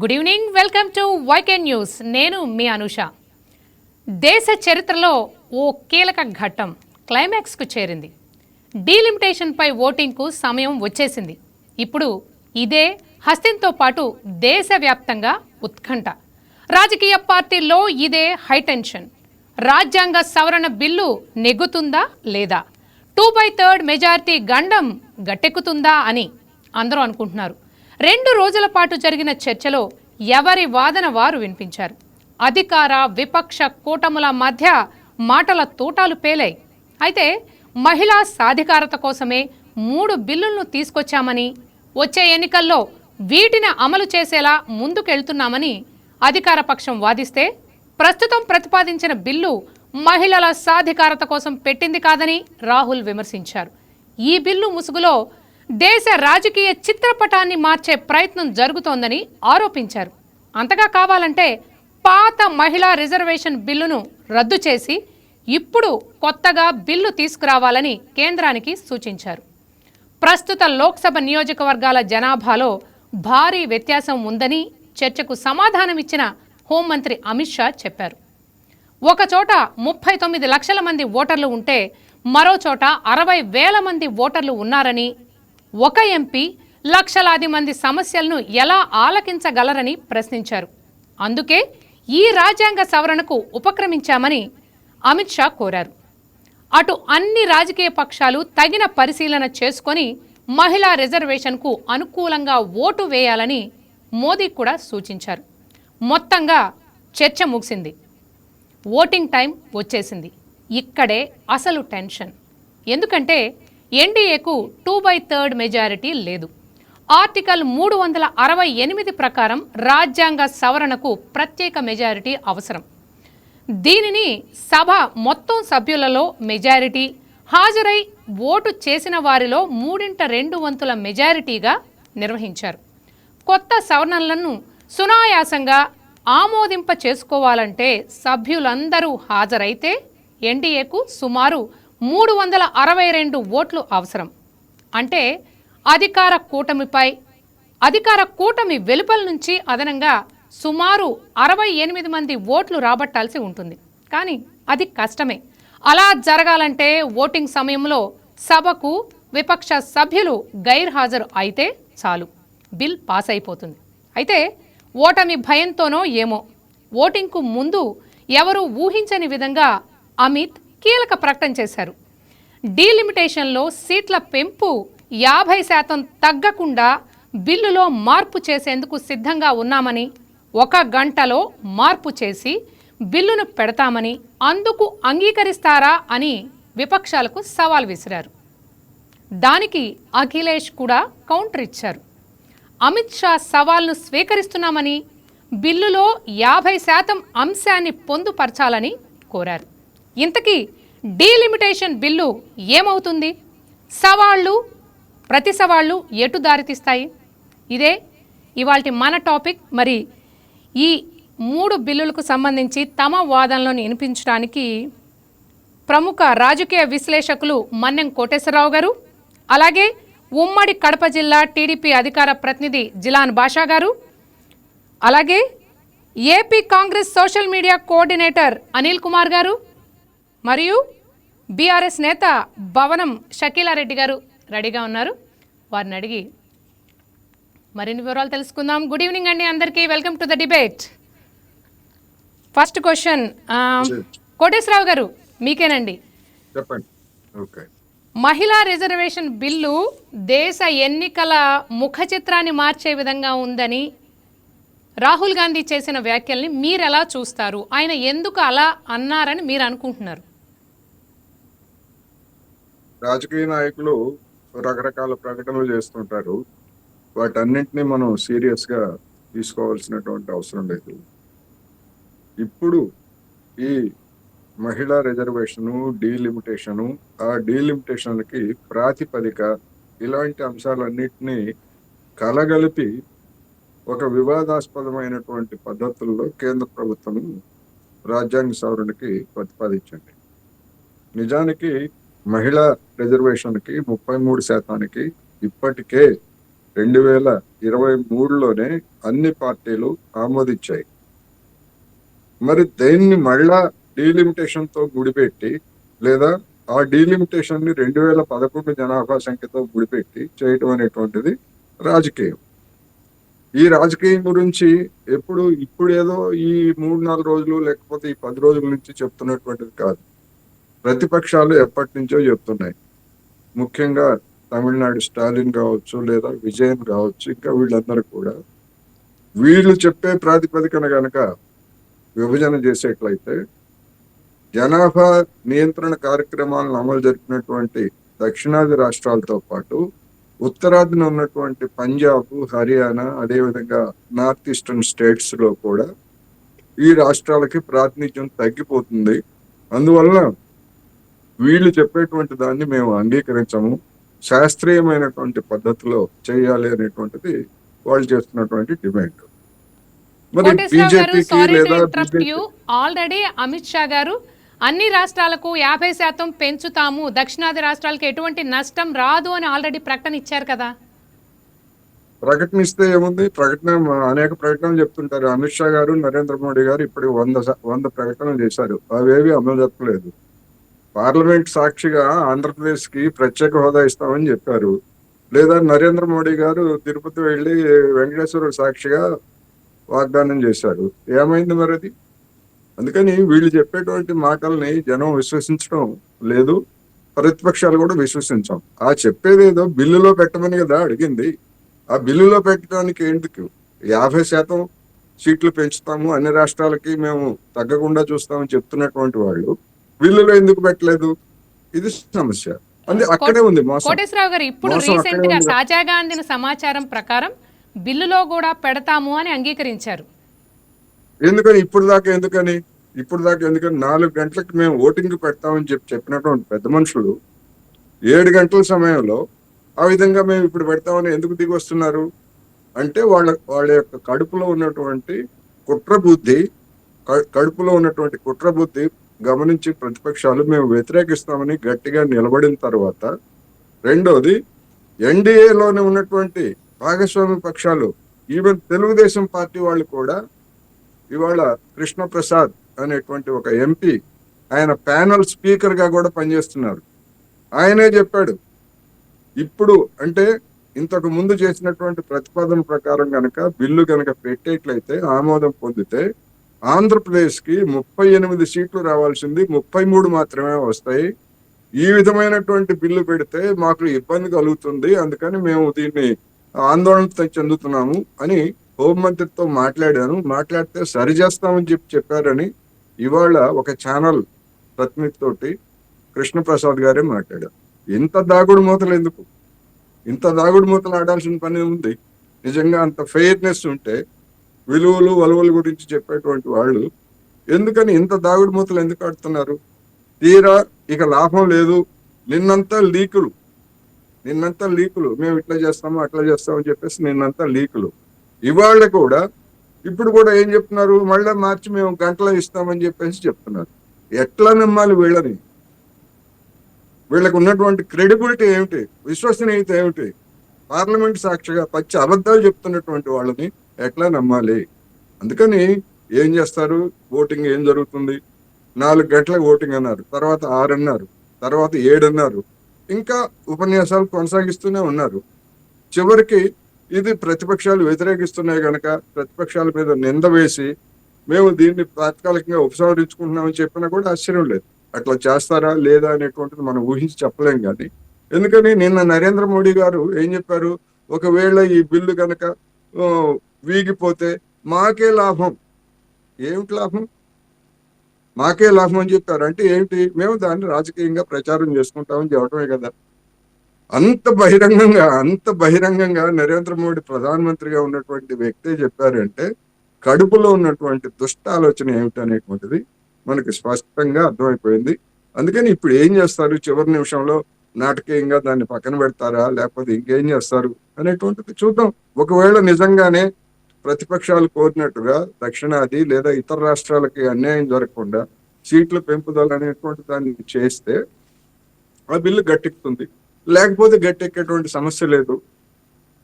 Good evening, welcome to YK news. నేను మీ అనుష. దేశ చరిత్రలో ఓ కీలక ఘట్టం క్లైమాక్స్కు చేరింది. డీలిమిటేషన్పై ఓటింగ్కు సమయం వచ్చేసింది. ఇప్పుడు ఇదే హస్తిన్తో పాటు దేశవ్యాప్తంగా ఉత్కంఠ. రాజకీయ పార్టీల్లో ఇదే హైటెన్షన్. రాజ్యాంగ సవరణ బిల్లు నెగ్గుతుందా లేదా, 2/3 మెజారిటీ గండం గట్టెక్కుతుందా అని అందరూ అనుకుంటున్నారు. 2 రోజుల పాటు జరిగిన చర్చలో ఎవరి వాదన వారు వినిపించారు. అధికార విపక్ష కూటముల మధ్య మాటల తూటాలు పేలాయి. అయితే మహిళా సాధికారత కోసమే 3 బిల్లులను తీసుకొచ్చామని, వచ్చే ఎన్నికల్లో వీటిని అమలు చేసేలా ముందుకెళ్తున్నామని అధికార పక్షం వాదిస్తే, ప్రస్తుతం ప్రతిపాదించిన బిల్లు మహిళల సాధికారత కోసం పెట్టింది కాదని రాహుల్ విమర్శించారు. ఈ బిల్లు ముసుగులో దేశ రాజకీయ చిత్రపటాన్ని మార్చే ప్రయత్నం జరుగుతోందని ఆరోపించారు. అంతగా కావాలంటే పాత మహిళా రిజర్వేషన్ బిల్లును రద్దు చేసి ఇప్పుడు కొత్తగా బిల్లు తీసుకురావాలని కేంద్రానికి సూచించారు. ప్రస్తుత లోక్సభ నియోజకవర్గాల జనాభాలో భారీ వ్యత్యాసం ఉందని చర్చకు సమాధానమిచ్చిన హోంమంత్రి అమిత్ షా చెప్పారు. ఒకచోట 39 లక్షల మంది ఓటర్లు ఉంటే మరో చోట 60,000 మంది ఓటర్లు ఉన్నారని, ఒక ఎంపీ లక్షలాది మంది సమస్యలను ఎలా ఆలకించగలరని ప్రశ్నించారు. అందుకే ఈ రాజ్యాంగ సవరణకు ఉపక్రమించామని అమిత్ షా కోరారు. అటు అన్ని రాజకీయ పక్షాలు తగిన పరిశీలన చేసుకొని మహిళా రిజర్వేషన్కు అనుకూలంగా ఓటు వేయాలని మోదీ కూడా సూచించారు. మొత్తంగా చర్చ ముగిసింది. ఓటింగ్ టైం వచ్చేసింది. ఇక్కడే అసలు టెన్షన్. ఎందుకంటే ఎన్డీఏకు 2/3 మెజారిటీ లేదు. ఆర్టికల్ 368 ప్రకారం రాజ్యాంగ సవరణకు ప్రత్యేక మెజారిటీ అవసరం. దీనిని సభ మొత్తం సభ్యులలో మెజారిటీ, హాజరై ఓటు చేసిన వారిలో 3/2 మెజారిటీగా నిర్వహించారు. కొత్త సవరణలను సునాయాసంగా ఆమోదింప చేసుకోవాలంటే సభ్యులందరూ హాజరైతే ఎన్డీఏకు సుమారు 362 ఓట్లు అవసరం. అంటే అధికార కూటమి వెలుపల నుంచి అదనంగా సుమారు 68 మంది ఓట్లు రాబట్టాల్సి ఉంటుంది. కానీ అది కష్టమే. అలా జరగాలంటే ఓటింగ్ సమయంలో సభకు విపక్ష సభ్యులు గైర్హాజరు అయితే చాలు, బిల్ పాస్ అయిపోతుంది. అయితే ఓటమి భయంతోనో ఏమో ఓటింగ్కు ముందు ఎవరూ ఊహించని విధంగా అమిత్ కీలక ప్రకటన చేశారు. డీలిమిటేషన్లో సీట్ల పెంపు 50% తగ్గకుండా బిల్లులో మార్పు చేసేందుకు సిద్ధంగా ఉన్నామని, 1 గంటలో మార్పు చేసి బిల్లును పెడతామని, అందుకు అంగీకరిస్తారా అని విపక్షాలకు సవాల్ విసిరారు. దానికి అఖిలేష్ కూడా కౌంటర్ ఇచ్చారు. అమిత్ షా సవాల్ను స్వీకరిస్తున్నామని, బిల్లులో 50% అంశాన్ని పొందుపరచాలని కోరారు. ఇంతకీ డీలిమిటేషన్ బిల్లు ఏమవుతుంది? ప్రతి సవాళ్లు ఎటు దారితీస్తాయి? ఇదే ఇవాల్టి మన టాపిక్. మరి ఈ 3 బిల్లులకు సంబంధించి తమ వాదనలను వినిపించడానికి ప్రముఖ రాజకీయ విశ్లేషకులు మన్నెం కోటేశ్వరరావు గారు, అలాగే ఉమ్మడి కడప జిల్లా టీడీపీ అధికార ప్రతినిధి జిలాన్ బాషా గారు, అలాగే AP Congress social media coordinator Anil Kumar గారు, మరియు బీఆర్ఎస్ నేత భవనం షకీలారెడ్డి గారు రెడీగా ఉన్నారు. వారిని అడిగి మరిన్ని వివరాలు తెలుసుకుందాం. గుడ్ ఈవినింగ్ అండి అందరికీ. Welcome to the debate. First question Koteswararao గారు మీకేనండి. చెప్పండి. ఓకే. మహిళా రిజర్వేషన్ బిల్లు దేశ ఎన్నికల ముఖ చిత్రాన్ని మార్చే విధంగా ఉందని రాహుల్ గాంధీ చేసిన వ్యాఖ్యల్ని మీరు ఎలా చూస్తారు? ఆయన ఎందుకు అలా అన్నారని మీరు అనుకుంటున్నారు? రాజకీయ నాయకులు రకరకాల ప్రకటనలు చేస్తుంటారు. వాటన్నింటినీ మనం సీరియస్గా తీసుకోవాల్సినటువంటి అవసరం లేదు. ఇప్పుడు ఈ మహిళా రిజర్వేషను, డీలిమిటేషను, ఆ డీలిమిటేషన్కి ప్రాతిపదిక, ఇలాంటి అంశాలన్నింటినీ కలగలిపి ఒక వివాదాస్పదమైనటువంటి పద్ధతుల్లో కేంద్ర ప్రభుత్వం రాజ్యాంగ సవరణకి ప్రతిపాదించింది. నిజానికి మహిళా రిజర్వేషన్కి 33% ఇప్పటికే 2023లోనే అన్ని పార్టీలు ఆమోదించాయి. మరి దేన్ని మళ్ళా డీలిమిటేషన్ తో ముడిపెట్టి లేదా ఆ డీలిమిటేషన్ ని 2011 జనాభా సంఖ్యతో ముడిపెట్టి చేయటం అనేటువంటిది రాజకీయం. ఈ రాజకీయం గురించి ఇప్పుడు ఏదో ఈ 3-4 రోజులు లేకపోతే ఈ 10 రోజుల నుంచి చెప్తున్నటువంటిది కాదు. ప్రతిపక్షాలు ఎప్పటి నుంచో చెప్తున్నాయి. ముఖ్యంగా తమిళనాడు స్టాలిన్ కావచ్చు లేదా విజయన్ కావచ్చు, ఇంకా వీళ్ళందరూ కూడా వీళ్ళు చెప్పే ప్రాతిపదికన గనక విభజన చేసేట్లయితే జనాభా నియంత్రణ కార్యక్రమాలను అమలు జరిపినటువంటి దక్షిణాది రాష్ట్రాలతో పాటు ఉత్తరాదిన ఉన్నటువంటి పంజాబ్, హర్యానా, అదేవిధంగా నార్త్ ఈస్టర్న్ స్టేట్స్ లో కూడా ఈ రాష్ట్రాలకి ప్రాతినిధ్యం తగ్గిపోతుంది. అందువల్ల వీళ్ళు చెప్పేటువంటి దాన్ని మేము అంగీకరించము, శాస్త్రీయమైనటువంటి పద్ధతిలో చేయాలి అనేటువంటిది వాళ్ళు చేస్తున్నటువంటి డిమాండ్. మరి కోటేశ్వరరావు గారు, బీజేపీకి సారీ టు లేదా interrupt you. Already Amit Shah గారు అన్ని రాష్ట్రాలకు 50% పెంచుతాము, దక్షిణాది రాష్ట్రాలకు ఎటువంటి నష్టం రాదు అని ఆల్రెడీ ప్రకటన ఇచ్చారు కదా. ప్రకటన ఇస్తే ఏముంది? అనేక ప్రకటనలు చెప్తుంటారు. అమిత్ షా గారు, నరేంద్ర మోడీ గారు ఇప్పుడు 100 ప్రకటనలు చేశారు. అవేవి అమలు జరపలేదు. పార్లమెంట్ సాక్షిగా ఆంధ్రప్రదేశ్ కి ప్రత్యేక హోదా ఇస్తామని చెప్పారు. లేదా నరేంద్ర మోడీ గారు తిరుపతి వెళ్లి వెంకటేశ్వర సాక్షిగా వాగ్దానం చేశారు. ఏమైంది మరి అది? అందుకని వీళ్ళు చెప్పేటువంటి మాటల్ని జనం విశ్వసించడం లేదు, ప్రతిపక్షాలు కూడా విశ్వసించాం. ఆ చెప్పేదేదో బిల్లులో పెట్టమని కదా అడిగింది. ఆ బిల్లులో పెట్టడానికి ఎందుకు 50% సీట్లు పెంచుతాము, అన్ని రాష్ట్రాలకి మేము తగ్గకుండా చూస్తామని చెప్తున్నటువంటి వాళ్ళు బిల్లులో ఎందుకు పెట్టలేదు? ఇది సమస్య. అక్కడే ఉంది మోసం. కోటేశ్వరరావు గారు, ఇప్పుడు రీసెంట్ గా తాజాగా అందిన సమాచారం ప్రకారం బిల్లులో కూడా పెడతాము అని అంగీకరించారు. ఎందుకని ఇప్పుడు దాకా ఎందుకని 4 గంటలకు మేము ఓటింగ్ పెడతామని చెప్పినటువంటి పెద్ద మనుషులు 7 గంటల సమయంలో ఆ విధంగా మేము ఇప్పుడు పెడతామని ఎందుకు దిగి వస్తున్నారు అంటే వాళ్ళ యొక్క కడుపులో ఉన్నటువంటి కుట్ర బుద్ధి గమనించి ప్రతిపక్షాలు మేము వ్యతిరేకిస్తామని గట్టిగా నిలబడిన తర్వాత, రెండోది ఎన్డీఏలోనే ఉన్నటువంటి భాగస్వామి పక్షాలు, ఈవెన్ తెలుగుదేశం పార్టీ వాళ్ళు కూడా ఇవాళ కృష్ణప్రసాద్ అనేటువంటి ఒక ఎంపీ, ఆయన ప్యానల్ స్పీకర్ గా కూడా పనిచేస్తున్నారు. ఆయనే చెప్పాడు, ఇప్పుడు అంటే ఇంతకు ముందు చేసినటువంటి ప్రతిపాదన ప్రకారం గనక బిల్లు గనక పెట్టేట్లయితే, ఆమోదం పొందితే ఆంధ్రప్రదేశ్ కి 38 సీట్లు రావాల్సింది 33 మాత్రమే వస్తాయి. ఈ విధమైనటువంటి బిల్లు పెడితే మాకు ఇబ్బంది కలుగుతుంది, అందుకని మేము దీన్ని ఆందోళన చెందుతున్నాము అని హోంమంత్రితో మాట్లాడితే సరి చేస్తామని చెప్పారని ఇవాళ ఒక ఛానల్ ప్రతినిధితోటి కృష్ణప్రసాద్ గారే మాట్లాడారు. ఇంత దాగుడు మూతలు ఎందుకు? ఇంత దాగుడు మూతలు ఆడాల్సిన పని ఉంది. నిజంగా అంత ఫెయిర్నెస్ ఉంటే, విలువలు వలువల గురించి చెప్పేటువంటి వాళ్ళు ఎందుకని ఇంత దాగుడు మూతలు ఎందుకు ఆడుతున్నారు? తీరా ఇక లాభం లేదు, నిన్నంతా లీకులు, మేము ఇట్లా చేస్తాము అట్లా చేస్తామని చెప్పేసి నిన్నంతా లీకులు. ఇవాళ కూడా ఇప్పుడు కూడా ఏం చెప్తున్నారు? మళ్ళీ మార్చి మేము గంటలో ఇస్తామని చెప్పేసి చెప్తున్నారు. ఎట్లా నమ్మాలి వీళ్ళని? వీళ్ళకు ఉన్నటువంటి క్రెడిబిలిటీ ఏమిటి? విశ్వసనీయత ఏమిటి? పార్లమెంట్ సాక్షిగా పచ్చి అబద్ధాలు చెప్తున్నటువంటి వాళ్ళని ఎట్లా నమ్మాలి? అందుకని ఏం చేస్తారు? ఓటింగ్ ఏం జరుగుతుంది? 4 గంటలకు ఓటింగ్ అన్నారు, తర్వాత 6 అన్నారు, తర్వాత 7 అన్నారు, ఇంకా ఉపన్యాసాలు కొనసాగిస్తూనే ఉన్నారు. చివరికి ఇది ప్రతిపక్షాలు వ్యతిరేకిస్తున్నాయి కనుక ప్రతిపక్షాల మీద నింద వేసి మేము దీన్ని తాత్కాలికంగా ఉపసంహరించుకుంటున్నామని చెప్పినా కూడా ఆశ్చర్యం లేదు. అట్లా చేస్తారా లేదా అనేటువంటిది మనం ఊహించి చెప్పలేం. కానీ ఎందుకని నిన్న నరేంద్ర మోడీ గారు ఏం చెప్పారు? ఒకవేళ ఈ బిల్లు కనుక వీగిపోతే మాకే లాభం. ఏమిటి లాభం? మాకే లాభం అని చెప్పారు. అంటే ఏమిటి? మేము దాన్ని రాజకీయంగా ప్రచారం చేసుకుంటామని చెప్పడమే కదా. అంత బహిరంగంగా నరేంద్ర మోడీ ప్రధానమంత్రిగా ఉన్నటువంటి వ్యక్తే చెప్పారంటే కడుపులో ఉన్నటువంటి దుష్ట ఆలోచన ఏమిటనేటువంటిది మనకి స్పష్టంగా అర్థమైపోయింది. అందుకని ఇప్పుడు ఏం చేస్తారు? చివరి నిమిషంలో నాటకీయంగా దాన్ని పక్కన పెడతారా, లేకపోతే ఇంకేం చేస్తారు అనేటువంటిది చూద్దాం. ఒకవేళ నిజంగానే ప్రతిపక్షాలు కోరినట్టుగా దక్షిణాది లేదా ఇతర రాష్ట్రాలకి అన్యాయం జరగకుండా సీట్ల పెంపుదల అనేటువంటి దాన్ని చేస్తే ఆ బిల్లు గట్టెక్కుతుంది. లేకపోతే గట్టెక్కేటువంటి సమస్య లేదు.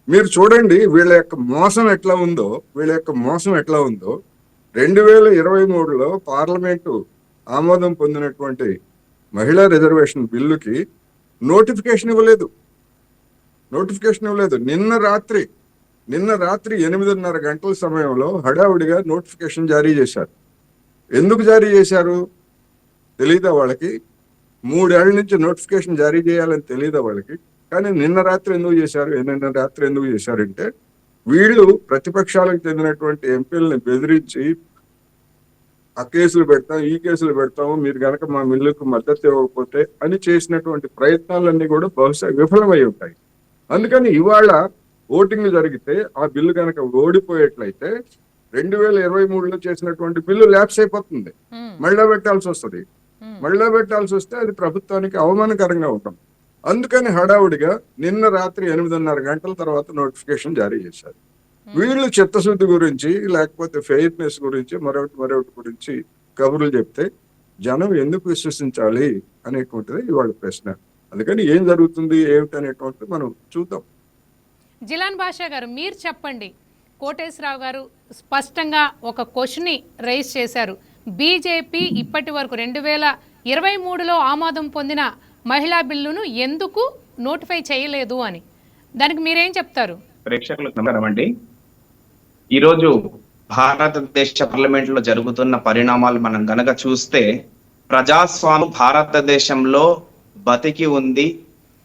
మీరు చూడండి వీళ్ళ యొక్క మోసం ఎట్లా ఉందో, 2023లో పార్లమెంటు ఆమోదం పొందినటువంటి మహిళా రిజర్వేషన్ బిల్లుకి నోటిఫికేషన్ ఇవ్వలేదు. నిన్న రాత్రి 8:30 గంటల సమయంలో హడావుడిగా నోటిఫికేషన్ జారీ చేశారు. ఎందుకు జారీ చేశారు తెలీదా వాళ్ళకి? 3 ఏళ్ల నుంచి నోటిఫికేషన్ జారీ చేయాలని తెలీదా వాళ్ళకి? కానీ నిన్న రాత్రి ఎందుకు చేశారంటే వీళ్ళు ప్రతిపక్షాలకు చెందినటువంటి ఎంపీలని బెదిరించి ఆ కేసులు పెడతాం, ఈ కేసులు పెడతాము, మీరు కనుక మా బిల్లుకు మద్దతు ఇవ్వకపోతే అని చేసినటువంటి ప్రయత్నాలన్నీ కూడా బహుశా విఫలమై ఉంటాయి. అందుకని ఇవాళ ఓటింగ్ జరిగితే ఆ బిల్లు కనుక ఓడిపోయేట్లయితే 2023లో చేసినటువంటి బిల్లు ల్యాప్స్ అయిపోతుంది. మళ్ళా పెట్టాల్సి వస్తే అది ప్రభుత్వానికి అవమానకరంగా ఉంటుంది. అందుకని హడావుడిగా నిన్న రాత్రి 8:30 గంటల తర్వాత నోటిఫికేషన్ జారీ చేశారు. వీళ్ళు చిత్తశుద్ధి గురించి లేకపోతే ఫెయిర్నెస్ గురించి మరొకటి గురించి కబుర్లు చెప్తే జనం ఎందుకు విశ్వసించాలి అనేటువంటిది ఇవాళ ప్రశ్న. అందుకని ఏం జరుగుతుంది ఏమిటి అనేటువంటిది మనం చూద్దాం. జిలాన్ బాషా గారు, మీరు చెప్పండి. కోటేశ్వరరావు గారు స్పష్టంగా ఒక క్వశ్చన్ రైజ్ చేశారు. బీజేపీ ఇప్పటి వరకు 2023లో ఆమోదం పొందిన మహిళా బిల్లును ఎందుకు నోటిఫై చేయలేదు అని. దానికి మీరేం చెప్తారు? ప్రేక్షకులకు నమస్కారం అండి. ఈరోజు భారతదేశ పార్లమెంట్ లో జరుగుతున్న పరిణామాలు మనం గనక చూస్తే ప్రజాస్వామ్యం భారతదేశంలో బతికి ఉంది.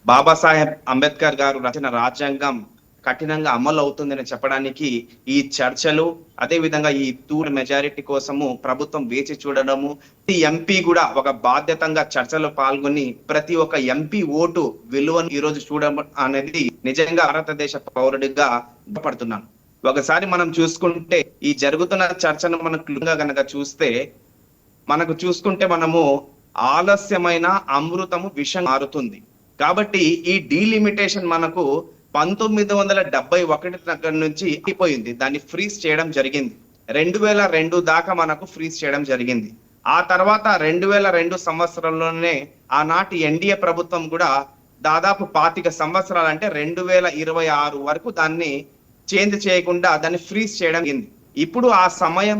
బాబాసాహెబ్ అంబేద్కర్ గారు రచన రాజ్యాంగం కఠినంగా అమలు అవుతుందని చెప్పడానికి ఈ చర్చలు, అదే విధంగా ఈ తూర్ మెజారిటీ కోసము ప్రభుత్వం వేచి చూడడము, ఈ ఎంపీ కూడా ఒక బాధ్యతంగా చర్చలో పాల్గొని ప్రతి ఒక్క ఎంపీ ఓటు విలువను ఈ రోజు చూడడం అనేది నిజంగా భారతదేశ పౌరుడిగా పడుతున్నాను. ఒకసారి మనం చూసుకుంటే ఈ జరుగుతున్న చర్చను మనం క్లుప్తంగా గనక చూసుకుంటే మనము ఆలస్యమైన అమృతము విషం మారుతుంది. కాబట్టి ఈ డీలిమిటేషన్ మనకు 1971 దగ్గర నుంచి అయిపోయింది. దాన్ని ఫ్రీజ్ చేయడం జరిగింది. 2002 దాకా మనకు ఫ్రీజ్ చేయడం జరిగింది. ఆ తర్వాత 2002 సంవత్సరంలోనే ఆనాటి ఎన్డీఏ ప్రభుత్వం కూడా దాదాపు 25 సంవత్సరాలు అంటే 2026 వరకు దాన్ని చేంజ్ చేయకుండా దాన్ని ఫ్రీజ్ చేయడం జరిగింది. ఇప్పుడు ఆ సమయం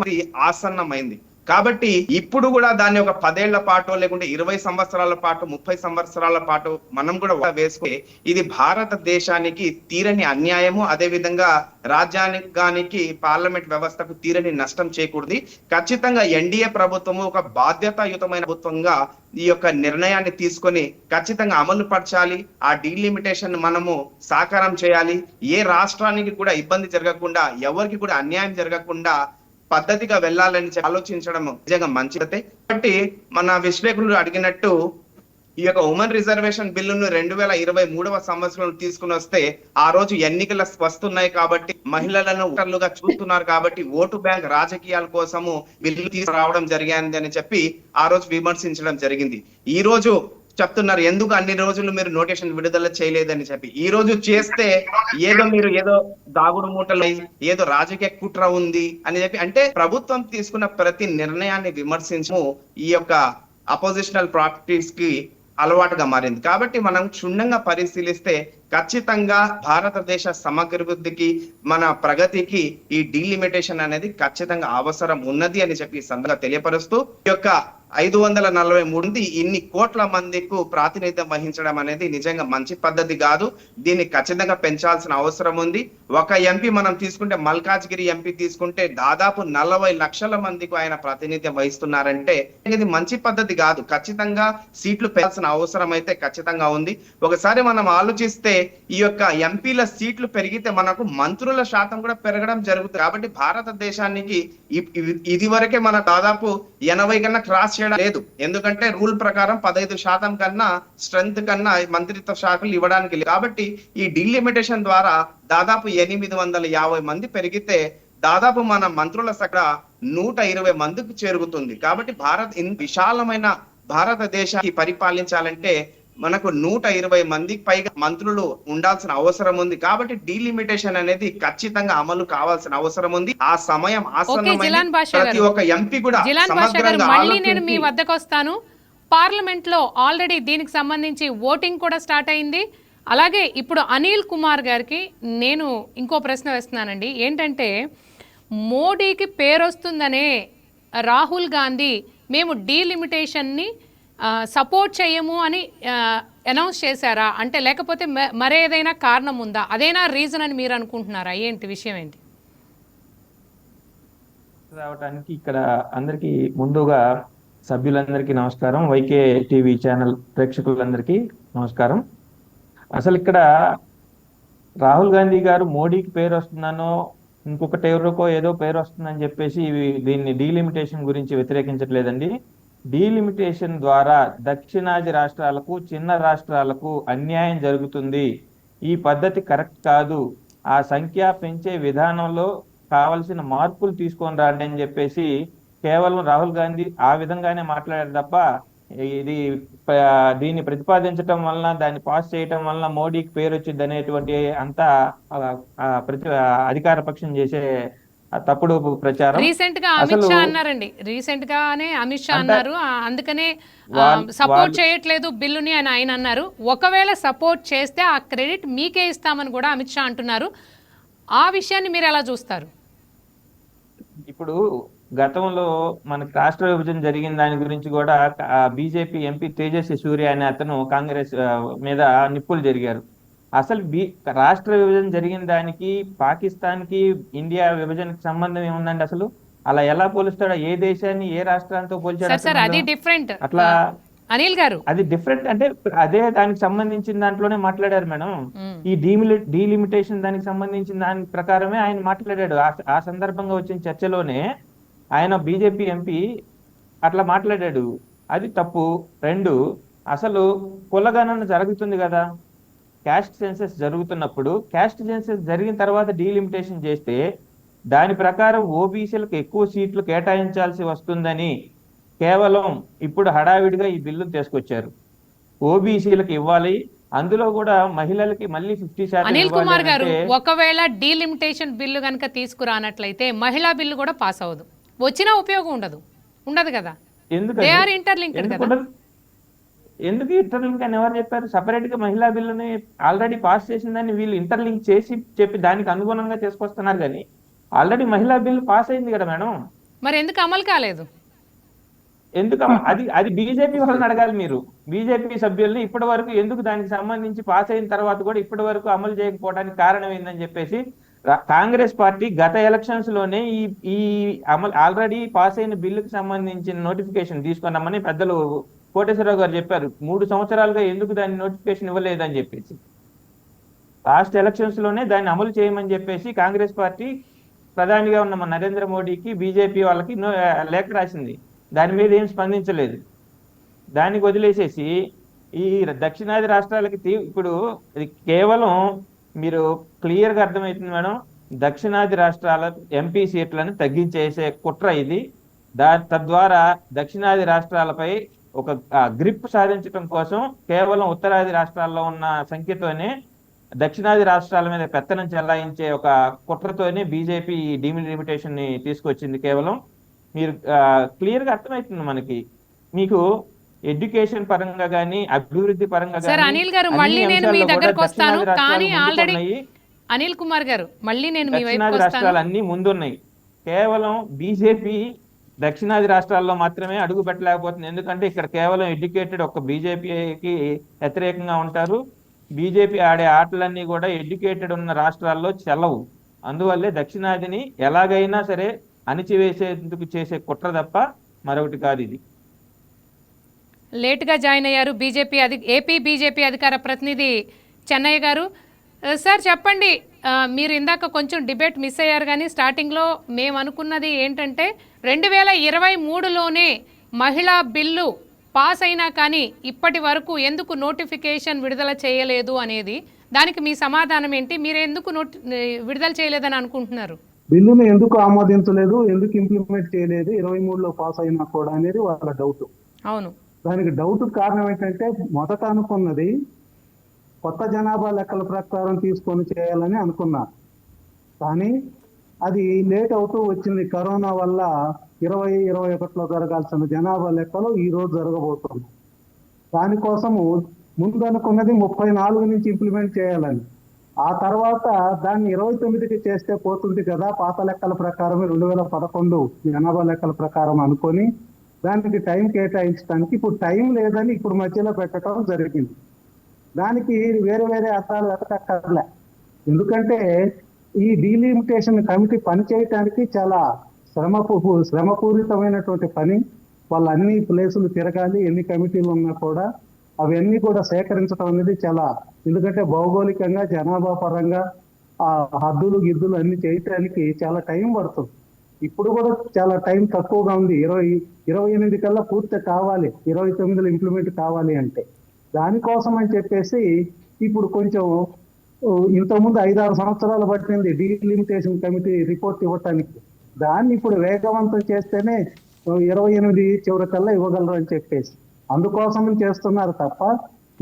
ఆసన్నమైంది. కాబట్టి ఇప్పుడు కూడా దాన్ని ఒక 10 ఏళ్ల పాటు లేకుంటే 20 సంవత్సరాల పాటు 30 సంవత్సరాల పాటు మనం కూడా వేసుకుంటే ఇది భారతదేశానికి తీరని అన్యాయము, అదే విధంగా రాజ్యాంగానికి పార్లమెంట్ వ్యవస్థకు తీరని నష్టం చేకూడదు. ఖచ్చితంగా ఎన్డీఏ ప్రభుత్వము ఒక బాధ్యతాయుతమైన ప్రభుత్వంగా ఈ యొక్క నిర్ణయాన్ని తీసుకొని ఖచ్చితంగా అమలు పరచాలి. ఆ డీలిమిటేషన్ మనము సాకారం చేయాలి. ఏ రాష్ట్రానికి కూడా ఇబ్బంది జరగకుండా, ఎవరికి కూడా అన్యాయం జరగకుండా పద్ధతిగా వెళ్ళాలని ఆలోచించడం నిజంగా మంచిదే. కాబట్టి మన విశ్లేషకులు అడిగినట్టు ఈ యొక్క ఉమెన్ రిజర్వేషన్ బిల్లును 2023వ సంవత్సరంలో తీసుకుని వస్తే ఆ రోజు ఎన్నికలు వస్తున్నాయి కాబట్టి మహిళలను ఓటర్లుగా చూస్తున్నారు కాబట్టి ఓటు బ్యాంక్ రాజకీయాల కోసము బిల్లు తీసుకురావడం జరిగింది అని చెప్పి ఆ రోజు విమర్శించడం జరిగింది. ఈ రోజు చెప్తున్నారు ఎందుకు అన్ని రోజులు మీరు నోటిఫికేషన్ విడుదల చేయలేదని చెప్పి. ఈ రోజు చేస్తే ఏదో దాగుడు మూటలు, ఏదో రాజకీయ కుట్ర ఉంది అని చెప్పి అంటే ప్రభుత్వం తీసుకున్న ప్రతి నిర్ణయాన్ని విమర్శించము ఈ యొక్క అపోజిషనల్ ప్రాక్టీస్ కి అలవాటుగా మారింది. కాబట్టి మనం క్షుణ్ణంగా పరిశీలిస్తే ఖచ్చితంగా భారతదేశ సమగ్రాభివృద్ధికి, మన ప్రగతికి ఈ డీలిమిటేషన్ అనేది ఖచ్చితంగా అవసరం ఉన్నది అని చెప్పి సందర్భంగా తెలియపరుస్తూ ఈ యొక్క 543 ఇన్ని కోట్ల మందికి ప్రాతినిధ్యం వహించడం అనేది నిజంగా మంచి పద్ధతి కాదు. దీన్ని ఖచ్చితంగా పెంచాల్సిన అవసరం ఉంది. ఒక ఎంపీ మనం తీసుకుంటే మల్కాజ్గిరి ఎంపీ తీసుకుంటే దాదాపు 40 లక్షల మందికి ఆయన ప్రాతినిధ్యం వహిస్తున్నారంటే ఇది మంచి పద్ధతి కాదు. ఖచ్చితంగా సీట్లు పెంచాల్సిన అవసరం అయితే ఖచ్చితంగా ఉంది. ఒకసారి మనం ఆలోచిస్తే ఈ యొక్క ఎంపీల సీట్లు పెరిగితే మనకు మంత్రుల శాతం కూడా పెరగడం జరుగుతుంది. కాబట్టి భారతదేశానికి ఇది వరకే మన దాదాపు 80 కన్నా క్రాస్ చేయడం లేదు. ఎందుకంటే రూల్ ప్రకారం 15% కన్నా స్ట్రెంత్ కన్నా మంత్రిత్వ శాఖలు ఇవ్వడానికి లేదు. కాబట్టి ఈ డీలిమిటేషన్ ద్వారా దాదాపు 850 మంది పెరిగితే దాదాపు మన మంత్రుల శాఖ 120 మందికి చేరుగుతుంది. కాబట్టి విశాలమైన భారతదేశాన్ని పరిపాలించాలంటే మనకు 120 మందికి పైగా మంత్రులు ఉండాల్సిన అవసరం ఉంది. కాబట్టి డీలిమిటేషన్ అనేది ఖచ్చితంగా అమలు కావాల్సిన అవసరం ఉంది. ఆ సమయం ఆసన్నమైంది. ప్రతి ఒక్క ఎంపీ కూడా మళ్ళీ నేను మీ వద్దకు వస్తాను. పార్లమెంట్ లో ఆల్రెడీ దీనికి సంబంధించి ఓటింగ్ కూడా స్టార్ట్ అయింది. అలాగే ఇప్పుడు అనిల్ కుమార్ గారికి నేను ఇంకో ప్రశ్న వేస్తున్నానండి. ఏంటంటే మోడీకి పేరు వస్తుందనే రాహుల్ గాంధీ మేము డీలిమిటేషన్ని సపోర్ట్ చేయము అని అనౌన్స్ చేశారా? అంటే లేకపోతే మరేదైనా కారణం ఉందా? అదేనా రీజన్ అని మీరు అనుకుంటున్నారా? ఏంటి విషయం ఏంటి? రావడానికి ఇక్కడ అందరికీ ముందుగా సభ్యులందరికీ నమస్కారం, వైకే టీవీ ఛానల్ ప్రేక్షకులందరికీ నమస్కారం. అసలు ఇక్కడ రాహుల్ గాంధీ గారు మోడీకి పేరు వస్తుందనో ఇంకొకటి ఎవరికో ఏదో పేరు వస్తుందని చెప్పేసి దీన్ని డీలిమిటేషన్ గురించి వ్యతిరేకించట్లేదండి. డీలిమిటేషన్ ద్వారా దక్షిణాది రాష్ట్రాలకు, చిన్న రాష్ట్రాలకు అన్యాయం జరుగుతుంది. ఈ పద్ధతి కరెక్ట్ కాదు. ఆ సంఖ్య పెంచే విధానంలో కావలసిన మార్పులు తీసుకొని రండి అని చెప్పేసి కేవలం రాహుల్ గాంధీ ఆ విధంగానే మాట్లాడారు తప్ప దీన్ని ప్రతిపాదించడం వలన, దాన్ని పాస్ చేయటం వలన మోడీకి పేరు వచ్చింది అనేటువంటి అంతా అధికార పక్షం చేసే తప్పుడు ప్రచారం. రీసెంట్ గా అమిత్ షా అన్నారండి, రీసెంట్ గానే అమిత్ షా అన్నారు, అందుకనే సపోర్ట్ చేయట్లేదు బిల్లుని అని ఆయన అన్నారు. ఒకవేళ సపోర్ట్ చేస్తే ఆ క్రెడిట్ మీకే ఇస్తామని కూడా అమిత్ షా అంటున్నారు. ఆ విషయాన్ని మీరు ఎలా చూస్తారు? ఇప్పుడు గతంలో మనకు రాష్ట్ర విభజన జరిగిన దాని గురించి కూడా బీజేపీ ఎంపీ తేజస్వి సూర్య అనే అతను కాంగ్రెస్ మీద నిప్పులు జరిగారు. అసలు రాష్ట్ర విభజన జరిగిన దానికి పాకిస్తాన్కి ఇండియా విభజనకి సంబంధం ఏముందండి? అసలు అలా ఎలా పోలుస్తాడు? ఏ దేశాన్ని ఏ రాష్ట్రాలతో పోల్చాడు? అది డిఫరెంట్ అట్లా అనిల్ గారు, అది డిఫరెంట్ అంటే అదే దానికి సంబంధించిన దాంట్లోనే మాట్లాడారు మేడం. ఈ డీలిమిటేషన్ దానికి సంబంధించిన దాని ప్రకారమే ఆయన మాట్లాడాడు. ఆ సందర్భంగా వచ్చిన చర్చలోనే ఆయన బీజేపీ ఎంపీ అట్లా మాట్లాడాడు. అది తప్పు. రెండు, అసలు కులగణన జరుగుతుంది కదా, క్యాస్ట్ సెన్సెస్ జరుగుతున్నప్పుడు క్యాస్ట్ సెన్సెస్ జరిగిన తర్వాత డీలిమిటేషన్ చేస్తే దాని ప్రకారం ఓబీసీలకు ఎక్కువ సీట్లు కేటాయించాల్సి వస్తుందని కేవలం ఇప్పుడు హడావిడిగా ఈ బిల్లు తీసుకొచ్చారు. ఓబీసీలకు ఇవ్వాలి, అందులో కూడా మహిళలకి మళ్ళీ 50%. అనిల్ కుమార్ గారు, ఒకవేళ డీలిమిటేషన్ బిల్లు కనుక తీసుకురానట్లయితే మహిళా బిల్లు కూడా పాస్ అవ్వదు, వచ్చినా ఉపయోగం ఉండదు కదా. ఎందుకు ఇంటర్లింక్ అని ఎవరు చెప్పారు? సపరేట్ గా మహిళా బిల్లుని ఆల్రెడీ పాస్ చేసిన దాన్ని వీళ్ళు ఇంటర్లింక్ చేసి చెప్పి దానికి అనుగుణంగా తీసుకొస్తున్నారు. కానీ ఆల్రెడీ మహిళా బిల్లు పాస్ అయింది కదా మేడం, మరి ఎందుకు అమలు కాలేదు? ఎందుకు అది బీజేపీ వాళ్ళని అడగాలి మీరు. బీజేపీ సభ్యుల్ని ఇప్పటి వరకు ఎందుకు దానికి సంబంధించి పాస్ అయిన తర్వాత కూడా ఇప్పటి వరకు అమలు చేయకపోవడానికి కారణం ఏందని చెప్పేసి కాంగ్రెస్ పార్టీ గత ఎలక్షన్స్ లోనే ఈ అమలు ఆల్రెడీ పాస్ అయిన బిల్లుకి సంబంధించిన నోటిఫికేషన్ తీసుకున్నామని పెద్దలు కోటేశ్వరరావు గారు చెప్పారు. 3 సంవత్సరాలుగా ఎందుకు దాన్ని నోటిఫికేషన్ ఇవ్వలేదని చెప్పేసి లాస్ట్ ఎలక్షన్స్ లోనే దాన్ని అమలు చేయమని చెప్పేసి కాంగ్రెస్ పార్టీ ప్రధానిగా ఉన్న మన నరేంద్ర మోడీకి, బీజేపీ వాళ్ళకి లేఖ రాసింది. దాని మీద ఏం స్పందించలేదు. దానికి వదిలేసేసి ఈ దక్షిణాది రాష్ట్రాలకి ఇప్పుడు ఇది కేవలం మీరు క్లియర్గా అర్థమవుతుంది మేడం, దక్షిణాది రాష్ట్రాల ఎంపీ సీట్లను తగ్గించేసే కుట్ర ఇది. తద్వారా దక్షిణాది రాష్ట్రాలపై ఒక గ్రిప్ సాధించడం కోసం కేవలం ఉత్తరాది రాష్ట్రాల్లో ఉన్న సంఖ్యతోనే దక్షిణాది రాష్ట్రాల మీద పెత్తనం చెలాయించే ఒక కుట్రతోనే బీజేపీ డీలిమిటేషన్ ని తీసుకొచ్చింది. కేవలం మీరు క్లియర్ గా అర్థమవుతుంది మనకి. మీకు ఎడ్యుకేషన్ పరంగా గానీ, అభివృద్ధి పరంగా గానీ, అనిల్ గారు మళ్ళీ నేను మీ దగ్గరకు వస్తాను, కానీ ఆల్రెడీ అనిల్ కుమార్ గారు మళ్ళీ నేను మీ వైపు వస్తాను. రాష్ట్రాలు అన్ని ముందున్నాయి. కేవలం బీజేపీ దక్షిణాది రాష్ట్రాల్లో మాత్రమే అడుగు పెట్టలేకపోతుంది. ఎందుకంటే ఇక్కడ కేవలం ఎడ్యుకేటెడ్ ఒక బీజేపీకి వ్యతిరేకంగా ఉంటారు. బీజేపీ ఆడే ఆటలన్నీ కూడా ఎడ్యుకేటెడ్ ఉన్న రాష్ట్రాల్లో చెల్లవు. అందువల్లే దక్షిణాదిని ఎలాగైనా సరే అణిచివేసేందుకు చేసే కుట్ర తప్ప మరొకటి కాదు ఇది. లేట్గా జాయిన్ అయ్యారు ఏపీ బీజేపీ అధికార ప్రతినిధి చెన్నయ్య గారు. సార్ చెప్పండి, మీరు ఇందాక కొంచెం డిబేట్ మిస్ అయ్యారు, కానీ స్టార్టింగ్లో మేము అనుకున్నది ఏంటంటే 2023లోనే మహిళా బిల్లు పాస్ అయినా కానీ ఇప్పటి వరకు ఎందుకు నోటిఫికేషన్ విడుదల చేయలేదు అనేది. దానికి మీ సమాధానం ఏంటి? మీరు ఎందుకు విడుదల చేయలేదని అనుకుంటున్నారు? బిల్లును ఎందుకు ఆమోదించలేదు, ఎందుకు ఇంప్లిమెంట్ చేయలేదు 23లో పాస్ అయినా కూడా అనేది వాళ్ళ డౌట్. అవును, దానికి డౌట్ కారణం ఏంటంటే మొదట అనుకున్నది కొత్త జనాభా లెక్కల ప్రకారం తీసుకొని చేయాలని అనుకున్నారు. కానీ అది లేట్ అవుతూ వచ్చింది. కరోనా వల్ల 2021లో జరగాల్సిన జనాభా లెక్కలు ఈ రోజు జరగబోతుంది. దానికోసము ముందు అనుకున్నది 34 నుంచి ఇంప్లిమెంట్ చేయాలని. ఆ తర్వాత దాన్ని 29కి చేస్తే పోతుంది కదా, పాత లెక్కల ప్రకారం 2011 జనాభా లెక్కల ప్రకారం అనుకొని దానికి టైం కేటాయించడానికి ఇప్పుడు టైం లేదని ఇప్పుడు మధ్యలో పెట్టడం జరిగింది. దానికి వేరే వేరే అర్థాలు వెతకక్కర్లే. ఎందుకంటే ఈ డీలిమిటేషన్ కమిటీ పనిచేయటానికి చాలా శ్రమపూరితమైనటువంటి పని. వాళ్ళు అన్ని ప్లేసులు తిరగాలి, ఎన్ని కమిటీలు ఉన్నా కూడా అవన్నీ కూడా సేకరించడం అనేది చాలా, ఎందుకంటే భౌగోళికంగా జనాభా పరంగా ఆ హద్దులు గిద్దులు అన్ని చేయటానికి చాలా టైం పడుతుంది. ఇప్పుడు కూడా చాలా టైం తక్కువగా ఉంది. 28 కల్లా పూర్తి కావాలి, 29లో ఇంప్లిమెంట్ కావాలి అంటే. దానికోసం అని చెప్పేసి ఇప్పుడు కొంచెం ఇంతకుముందు 5-6 సంవత్సరాలు పట్టింది డీలిమిటేషన్ కమిటీ రిపోర్ట్ ఇవ్వటానికి. దాన్ని ఇప్పుడు వేగవంతం చేస్తేనే 28 చివరి కల్లా ఇవ్వగలరు అని చెప్పేసి అందుకోసం చేస్తున్నారు తప్ప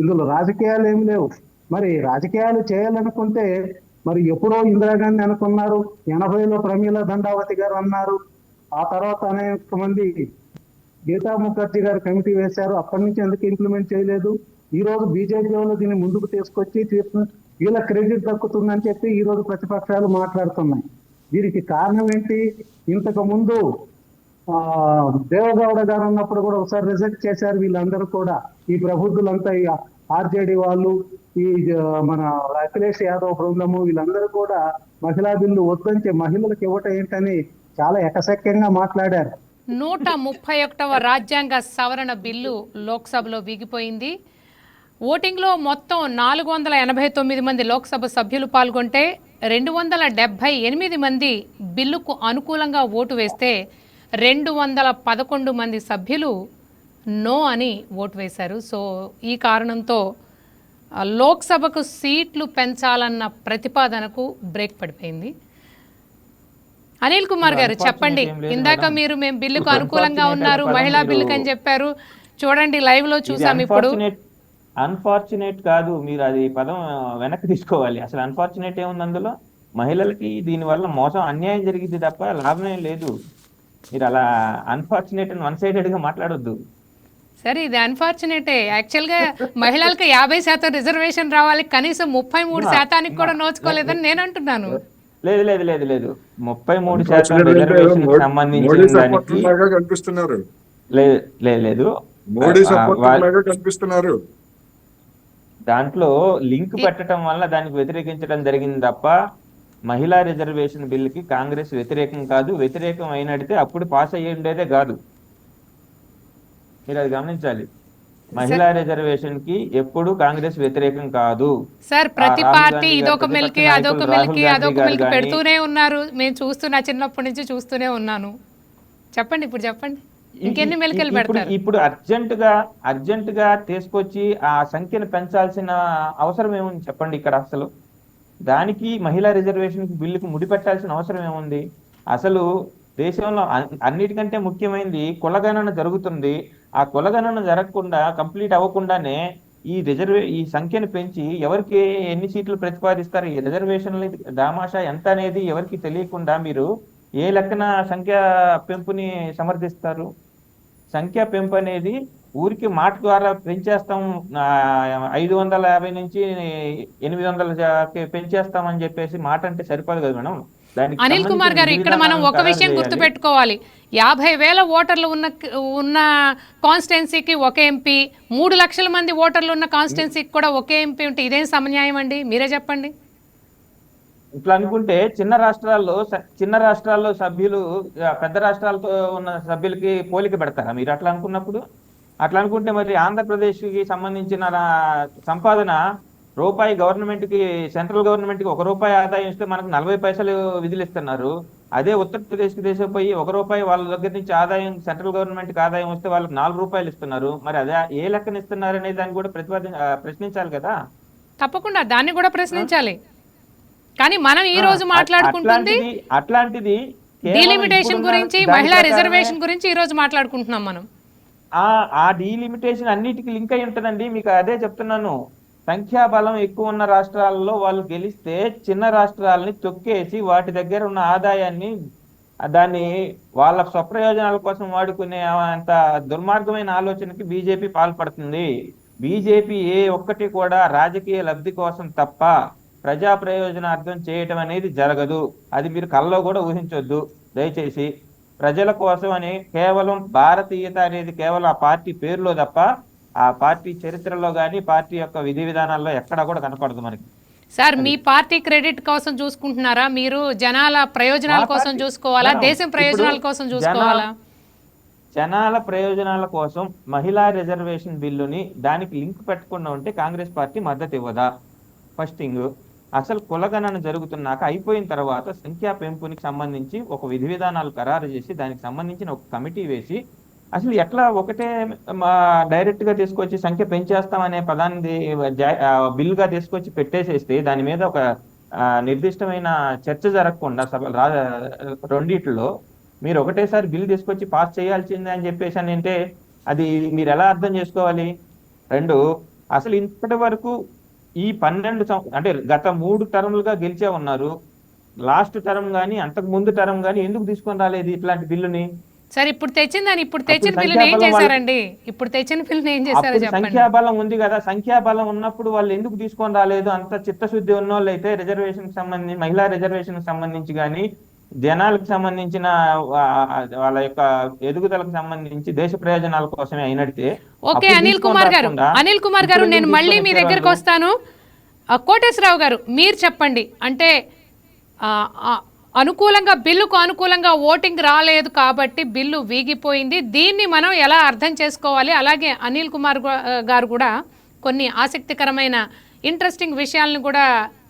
ఇందులో రాజకీయాలు ఏమి లేవు. మరి రాజకీయాలు చేయాలనుకుంటే మరి ఎప్పుడో ఇందిరాగాంధీ అనుకున్నారు, 80లో ప్రమీల దండావతి గారు అన్నారు, ఆ తర్వాత అనేక మంది గీతా ముఖర్జీ గారు కమిటీ వేశారు. అప్పటి నుంచి ఎందుకు ఇంప్లిమెంట్ చేయలేదు? ఈ రోజు బీజేపీ వాళ్ళు దీన్ని ముందుకు తీసుకొచ్చి వీళ్ళ క్రెడిట్ దక్కుతుందని చెప్పి ఈ రోజు ప్రతిపక్షాలు మాట్లాడుతున్నాయి. దీనికి కారణం ఏంటి? ఇంతకు ముందు దేవగౌడ గారు ఉన్నప్పుడు కూడా ఒకసారి రిజెక్ట్ చేశారు వీళ్ళందరూ కూడా. ఈ ప్రబుద్ధులంతా ఈ ఆర్జేడీ వాళ్ళు, ఈ మన అఖిలేష్ యాదవ్ బృందము వీళ్ళందరూ కూడా మహిళా బిల్లు వద్దంటే మహిళలకు ఇవ్వటం ఏంటని చాలా ఎకసక్యంగా మాట్లాడారు. 131వ రాజ్యాంగ సవరణ బిల్లు లోక్సభలో వీగిపోయింది. ఓటింగ్లో మొత్తం 489 మంది లోక్సభ సభ్యులు పాల్గొంటే 278 మంది బిల్లుకు అనుకూలంగా ఓటు వేస్తే 211 మంది సభ్యులు నో అని ఓటు వేశారు. సో ఈ కారణంతో లోక్సభకు సీట్లు పెంచాలన్న ప్రతిపాదనకు బ్రేక్ పడిపోయింది. అనిల్ కుమార్ గారు చెప్పండి, ఇందాక మీరు మేము బిల్లుకు అనుకూలంగా ఉన్నారు, మహిళా బిల్లుకు అని చెప్పారు. చూడండి లైవ్ లో చూసాం. ఇప్పుడు అన్ఫార్చునేట్ కాదు, మీరు అది పదం వెనక్కి తీసుకోవాలి. అసలు అన్ఫార్చునేట్ ఏముంది అందులో? మహిళలకి దీని వల్ల మోసం అన్యాయం జరిగింది తప్ప లాభమే లేదు. మీరు అలా అన్ఫార్చునేట్ అని 1 సైడెడ్ గా మాట్లాడొద్దు. సరే, ఇది అన్ఫార్చునేటే. యాక్చువల్గా మహిళలకు 50% రిజర్వేషన్ రావాలి, కనీసం 33% కూడా నోచుకోలేదని నేను అంటున్నాను. లేదు లేదు లేదు లేదు 33% రిజర్వేషన్ సంబంధించిన దానికి కనిపిస్తున్నారు. లేదు మోడీ సపోర్ట్ కనిపిస్తున్నారు. దాంట్లో లింక్ పెట్టడం వల్ల దానికి వ్యతిరేకించడం జరిగింది తప్ప మహిళా రిజర్వేషన్ బిల్లుకి కాంగ్రెస్ వ్యతిరేకం కాదు. వ్యతిరేకం అయినట్టే అప్పుడు పాస్ అయ్యి ఉండేదే కాదు. మీరు అది గమనించాలి. మహిళా రిజర్వేషన్ కి ఎప్పుడు కాంగ్రెస్ వ్యతిరేకం కాదు సార్. ప్రతి పార్టీ ఇదొక మెలికి అదొక మెలికి అదొక మెలికి పెడుతూనే ఉన్నారు. మేము చూస్తున్నా, చిన్నప్పటి నుంచి చూస్తూనే ఉన్నాను. చెప్పండి, ఇప్పుడు చెప్పండి, ఇంకెన్ని మెలికలు పెడతారు? ఇప్పుడు అర్జెంట్ గా తీసుకొచ్చి ఆ సంఖ్యను పెంచాల్సిన అవసరం ఏముంది చెప్పండి ఇక్కడ? అసలు దానికి మహిళా రిజర్వేషన్ బిల్లుకు ముడిపెట్టాల్సిన అవసరం ఏముంది? అసలు దేశంలో అన్నిటికంటే ముఖ్యమైనది కులగణన జరుగుతుంది. ఆ కులగణన జరగకుండా కంప్లీట్ అవ్వకుండానే ఈ సంఖ్యను పెంచి ఎవరికి ఎన్ని సీట్లు ప్రతిపాదిస్తారు, ఈ రిజర్వేషన్లు దామాషా ఎంత అనేది ఎవరికి తెలియకుండా మీరు ఏ లెక్కన సంఖ్యా పెంపుని సమర్థిస్తారు? సంఖ్యా పెంపు అనేది ఊరికి మాట ద్వారా పెంచేస్తాం, 550 నుంచి 800 పెంచేస్తామని చెప్పేసి మాట అంటే సరిపోదు కదా మేడం. అనిల్ కుమార్ గారు, ఇక్కడ మనం ఒక విషయం గుర్తుపెట్టుకోవాలి. 50,000 ఓటర్లు ఉన్న కాన్స్టిట్యున్సీకి ఒక ఎంపీ, 3 లక్షల మంది ఓటర్లు ఉన్న కాన్స్టిట్యున్సీకి కూడా ఒకే ఎంపీ ఉంటే ఇదేం సమన్యాయం అండి? మీరే చెప్పండి. ఇట్లా అనుకుంటే చిన్న రాష్ట్రాల్లో సభ్యులు పెద్ద రాష్ట్రాలతో ఉన్న సభ్యులకి పోలిక పెడతారా మీరు? అట్లా అనుకుంటే మరి ఆంధ్రప్రదేశ్కి సంబంధించిన సంపాదన రూపాయి గవర్నమెంట్కి, సెంట్రల్ గవర్నమెంట్కి ₹1 ఆదాయం ఇస్తే మనకు 40 పైసలు విధులు ఇస్తున్నారు. అదే ఉత్తరప్రదేశ్కి తీసుకుపోయి ₹1 వాళ్ళ దగ్గర నుంచి ఆదాయం, సెంట్రల్ గవర్నమెంట్కి ఆదాయం వస్తే వాళ్ళకి ₹4 ఇస్తున్నారు. మరి అదే ఏ లెక్కన ఇస్తున్నారు అనేది దాన్ని కూడా ప్రశ్నించాలి కదా. తప్పకుండా దాన్ని కూడా ప్రశ్నించాలి. కానీ మనం ఈ రోజు మాట్లాడుకుంటుంది అట్లాంటిది డీలిమిటేషన్ గురించి, మహిళా రిజర్వేషన్ గురించి ఈ రోజు మాట్లాడుకుంటున్నాం మనం. ఆ డీలిమిటేషన్ అన్నిటికీ లింక్ అయి ఉంటుందండి. మీకు అదే చెప్తున్నాను. సంఖ్యాబలం ఎక్కువ ఉన్న రాష్ట్రాల్లో వాళ్ళు గెలిస్తే చిన్న రాష్ట్రాలని తొక్కేసి వాటి దగ్గర ఉన్న ఆదాయాన్ని దాన్ని వాళ్ళ స్వప్రయోజనాల కోసం వాడుకునే అంత దుర్మార్గమైన ఆలోచనకి బీజేపీ పాల్పడుతుంది. బీజేపీ ఏ ఒక్కటి కూడా రాజకీయ లబ్ధి కోసం తప్ప ప్రజా ప్రయోజనార్థం చేయటం అనేది జరగదు. అది మీరు కల్లో కూడా ఊహించొద్దు దయచేసి. ప్రజల కోసం అని కేవలం భారతీయత అనేది కేవలం ఆ పార్టీ పేరులో తప్ప ఆ పార్టీ చరిత్రలో కానీ పార్టీ యొక్క విధి విధానాల్లో ఎక్కడా కూడా కనపడదు మనకి. సార్, మీ పార్టీ క్రెడిట్ కోసం చూసుకుంటున్నారా? మీరు జనాల ప్రయోజనాల కోసం చూసుకోవాలా, దేశం ప్రయోజనాల కోసం చూసుకోవాలా? జనాల ప్రయోజనాల కోసం మహిళా రిజర్వేషన్ బిల్లుని దానికి లింక్ పెట్టకుండా ఉంటే కాంగ్రెస్ పార్టీ మద్దతు ఇవ్వదా? First thing. అసలు కులగణన జరుగుతున్నాక అయిపోయిన తర్వాత సంఖ్యా పెంపునికి సంబంధించి ఒక విధి విధానాలు ఖరారు చేసి దానికి సంబంధించిన ఒక కమిటీ వేసి అసలు ఎట్లా ఒకటే డైరెక్ట్ గా తీసుకొచ్చి సంఖ్య పెంచేస్తామనే పదాన్ని బిల్లుగా తీసుకొచ్చి పెట్టేసేస్తే దాని మీద ఒక నిర్దిష్టమైన చర్చ జరగకుండా రెండిట్లో మీరు ఒకటేసారి బిల్ తీసుకొచ్చి పాస్ చేయాల్సిందే అని చెప్పేసి అని అంటే అది మీరు ఎలా అర్థం చేసుకోవాలి? రెండు, అసలు ఇప్పటి వరకు ఈ 12 అంటే గత 3 టర్ములుగా గెలిచే ఉన్నారు. లాస్ట్ టర్మ్ కానీ అంతకు ముందు టర్మ్ కానీ ఎందుకు తీసుకొని రాలేదు ఇట్లాంటి బిల్లుని? సార్, ఇప్పుడు తెచ్చిన బిల్లుని ఏం చేశారండి? ఇప్పుడు తెచ్చిన బిల్లుని ఏం చేశారో చెప్పండి. సంఖ్యాబలం ఉంది కదా, సంఖ్యాబలం ఉన్నప్పుడు వాళ్ళు ఎందుకు తీసుకొని రాలేదు? అంత చిత్తశుద్ధి ఉన్న వాళ్ళు అయితే రిజర్వేషన్ సంబంధించి, మహిళా రిజర్వేషన్ సంబంధించి కానీ జనాలకు సంబంధించిన వాళ్ళ యొక్క ఎదుగుదలకు సంబంధించి దేశ ప్రయోజనాల కోసమే అయినట్టే. ఓకే, అనిల్ కుమార్ గారు నేను మళ్ళీ మీ దగ్గరకు వస్తాను. కోటేశ్వరరావు గారు మీరు చెప్పండి. అంటే బిల్లుకు అనుకూలంగా ఓటింగ్ రాలేదు కాబట్టి బిల్లు వీగిపోయింది. దీన్ని మనం ఎలా అర్థం చేసుకోవాలి? అలాగే అనిల్ కుమార్ గారు కూడా కొన్ని ఆసక్తికరమైన ఇంట్రెస్టింగ్ విషయాలను కూడా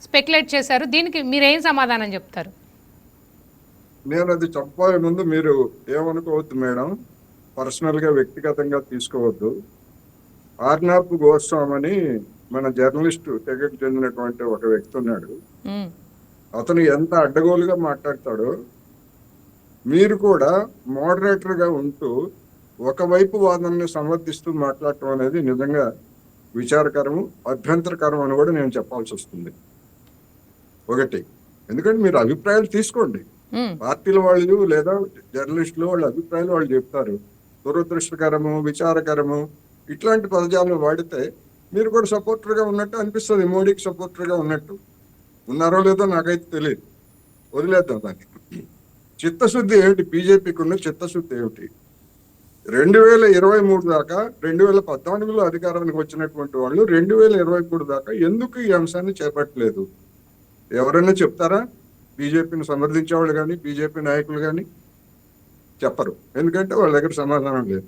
స్పెక్యులేట్ చేశారు. దీనికి మీరేం సమాధానం చెప్తారు? నేను అది చెప్పబోయే ముందు మీరు ఏమనుకోవద్దు మేడం, పర్సనల్గా వ్యక్తిగతంగా తీసుకోవద్దు. ఆర్నాబ్ గోస్వామి అని మన జర్నలిస్టు తెగకు చెందినటువంటి ఒక వ్యక్తి ఉన్నాడు. అతను ఎంత అడ్డగోలుగా మాట్లాడతాడో, మీరు కూడా మోడరేటర్గా ఉంటూ ఒకవైపు వాదనని సమర్థిస్తూ మాట్లాడటం అనేది నిజంగా విచారకరము, అభ్యంతరకరం అని కూడా నేను చెప్పాల్సి వస్తుంది. ఒకటి, ఎందుకంటే మీరు అభిప్రాయాలు తీసుకోండి. పార్టీల వాళ్ళు లేదా జర్నలిస్టులు వాళ్ళ అభిప్రాయాలు వాళ్ళు చెప్తారు. దురదృష్టకరము, విచారకరము ఇట్లాంటి పదజాలను వాడితే మీరు కూడా సపోర్టర్గా ఉన్నట్టు అనిపిస్తుంది. మోడీకి సపోర్టర్గా ఉన్నట్టు. ఉన్నారో లేదో నాకైతే తెలియదు, వదిలేద్దాం దాన్ని. చిత్తశుద్ధి ఏమిటి? బీజేపీకి ఉన్న చిత్తశుద్ధి ఏమిటి? 2023 దాకా, 2014లో అధికారానికి వచ్చినటువంటి వాళ్ళు 2023 దాకా ఎందుకు ఈ అంశాన్ని చేపట్టలేదు? ఎవరైనా చెప్తారా? బీజేపీని సమర్థించేవాళ్ళు కానీ బీజేపీ నాయకులు కానీ చెప్పరు. ఎందుకంటే వాళ్ళ దగ్గర సమాధానం లేదు.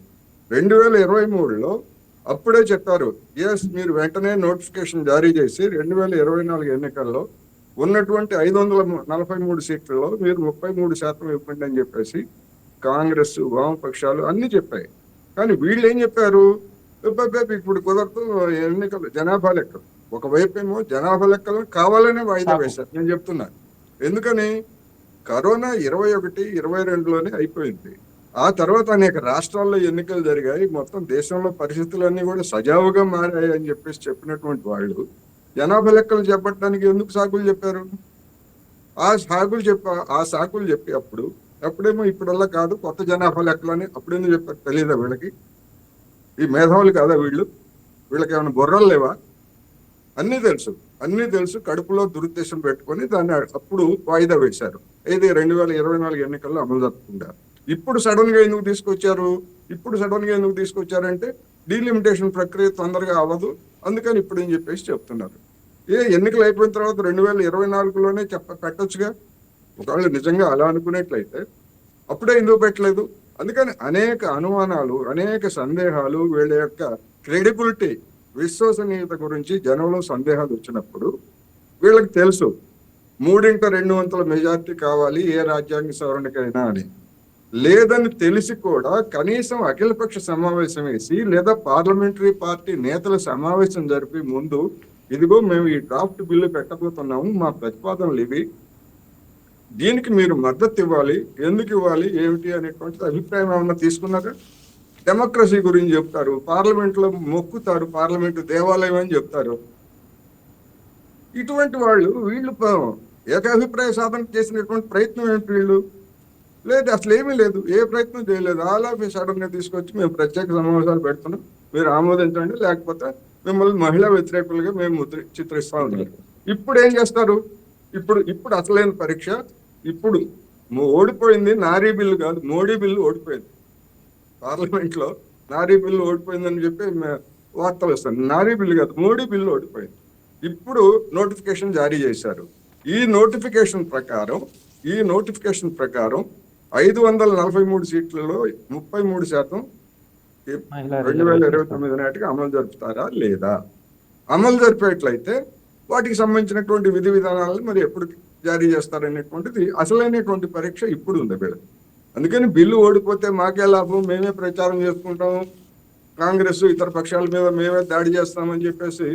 2023లో అప్పుడే చెప్పారు, ఎస్ మీరు వెంటనే నోటిఫికేషన్ జారీ చేసి 2024 ఎన్నికల్లో ఉన్నటువంటి 543 సీట్లలో మీరు 33% ఇవ్వండి అని చెప్పేసి కాంగ్రెస్, వామపక్షాలు అన్ని చెప్పాయి. కానీ వీళ్ళు ఏం చెప్పారు? ఇప్పుడు కుదరదు, ఎన్నికలు జనాభా లెక్కలు. ఒకవైపు ఏమో జనాభా లెక్కలను కావాలనే వాయిదా వేశారు. నేను చెప్తున్నా ఎందుకని, కరోనా 21, 22లోనే అయిపోయింది. ఆ తర్వాత అనేక రాష్ట్రాల్లో ఎన్నికలు జరిగాయి. మొత్తం దేశంలో పరిస్థితులన్నీ కూడా సజావుగా మారాయి అని చెప్పేసి చెప్పినటువంటి వాళ్ళు జనాభా లెక్కలు చెప్పడానికి ఎందుకు సాకులు చెప్పారు? ఆ సాకులు చెప్పి అప్పుడేమో ఇప్పుడల్లా కాదు కొత్త జనాభా లెక్కలని అప్పుడెందుకు చెప్పారు? తెలియదా వీళ్ళకి? ఈ మేధావులు కాదా వీళ్ళు? వీళ్ళకి ఏమైనా బుర్రలు లేవా? అన్నీ తెలుసు. కడుపులో దురుద్దేశం పెట్టుకొని దాన్ని అప్పుడు వాయిదా వేశారు. అయితే 2024 ఎన్నికల్లో అమలు జరుపుకుంటారు. ఇప్పుడు సడన్ గా ఎందుకు తీసుకొచ్చారంటే డీలిమిటేషన్ ప్రక్రియ తొందరగా అవ్వదు, అందుకని ఇప్పుడు అని చెప్పేసి చెప్తున్నారు. ఎన్నికలు అయిపోయిన తర్వాత 2024లోనే పెట్టొచ్చుగా. ఒకవేళ నిజంగా అలా అనుకునేట్లయితే అప్పుడే ఎందుకు పెట్టలేదు? అందుకని అనేక అనుమానాలు, అనేక సందేహాలు, వీళ్ళ యొక్క క్రెడిబిలిటీ, విశ్వసనీయత గురించి జనంలో సందేహాలు వచ్చినప్పుడు వీళ్ళకి తెలుసు 3/2 మెజార్టీ కావాలి ఏ రాజ్యాంగ సవరణకైనా అని. లేదని తెలిసి కూడా కనీసం అఖిలపక్ష సమావేశం వేసి లేదా పార్లమెంటరీ పార్టీ నేతల సమావేశం జరిపి ముందు ఇదిగో మేము ఈ డ్రాఫ్ట్ బిల్లు పెట్టబోతున్నాము, మా ప్రతిపాదనలు ఇవి, దీనికి మీరు మద్దతు ఇవ్వాలి, ఎందుకు ఇవ్వాలి, ఏమిటి అనేటువంటిది అభిప్రాయం ఏమన్నా తీసుకున్నారా? డెమోక్రసీ గురించి చెప్తారు, పార్లమెంట్లో మొక్కుతారు, పార్లమెంటు దేవాలయం అని చెప్తారు. ఇటువంటి వీళ్ళు ఏకాభిప్రాయ సాధన చేసినటువంటి ప్రయత్నం ఏంటి? వీళ్ళు లేదు, అసలు ఏమీ లేదు, ఏ ప్రయత్నం చేయలేదు. ఆల్ ఆఫ్ సడన్ గా తీసుకొచ్చి మేము ప్రత్యేక సమావేశాలు పెడుతున్నాం, మీరు ఆమోదించండి, లేకపోతే మిమ్మల్ని మహిళా వ్యతిరేకులుగా మేము చిత్రిస్తా ఉన్నారు. ఇప్పుడు ఏం చేస్తారు? ఇప్పుడు అసలైన పరీక్ష. ఇప్పుడు ఓడిపోయింది నారీ బిల్లు కాదు, మోడీ బిల్లు ఓడిపోయింది. పార్లమెంట్ లో నారీ బిల్లు ఓడిపోయిందని చెప్పి వార్తలు వస్తాయి. నారీ బిల్లు కాదు, మోడీ బిల్లు ఓడిపోయింది. ఇప్పుడు నోటిఫికేషన్ జారీ చేశారు. ఈ నోటిఫికేషన్ ప్రకారం 543 సీట్లలో 33% 2029 నాటికి అమలు జరుపుతారా లేదా? అమలు జరిపేట్లయితే వాటికి సంబంధించినటువంటి విధి విధానాలను మరి ఎప్పుడు జారీ చేస్తారనేటువంటిది అసలైనటువంటి పరీక్ష ఇప్పుడు ఉంది వీళ్ళకి. అందుకని బిల్లు ఓడిపోతే మాకే లాభం, మేమే ప్రచారం చేసుకుంటాము, కాంగ్రెస్ ఇతర పక్షాల మీద మేమే దాడి చేస్తామని చెప్పేసి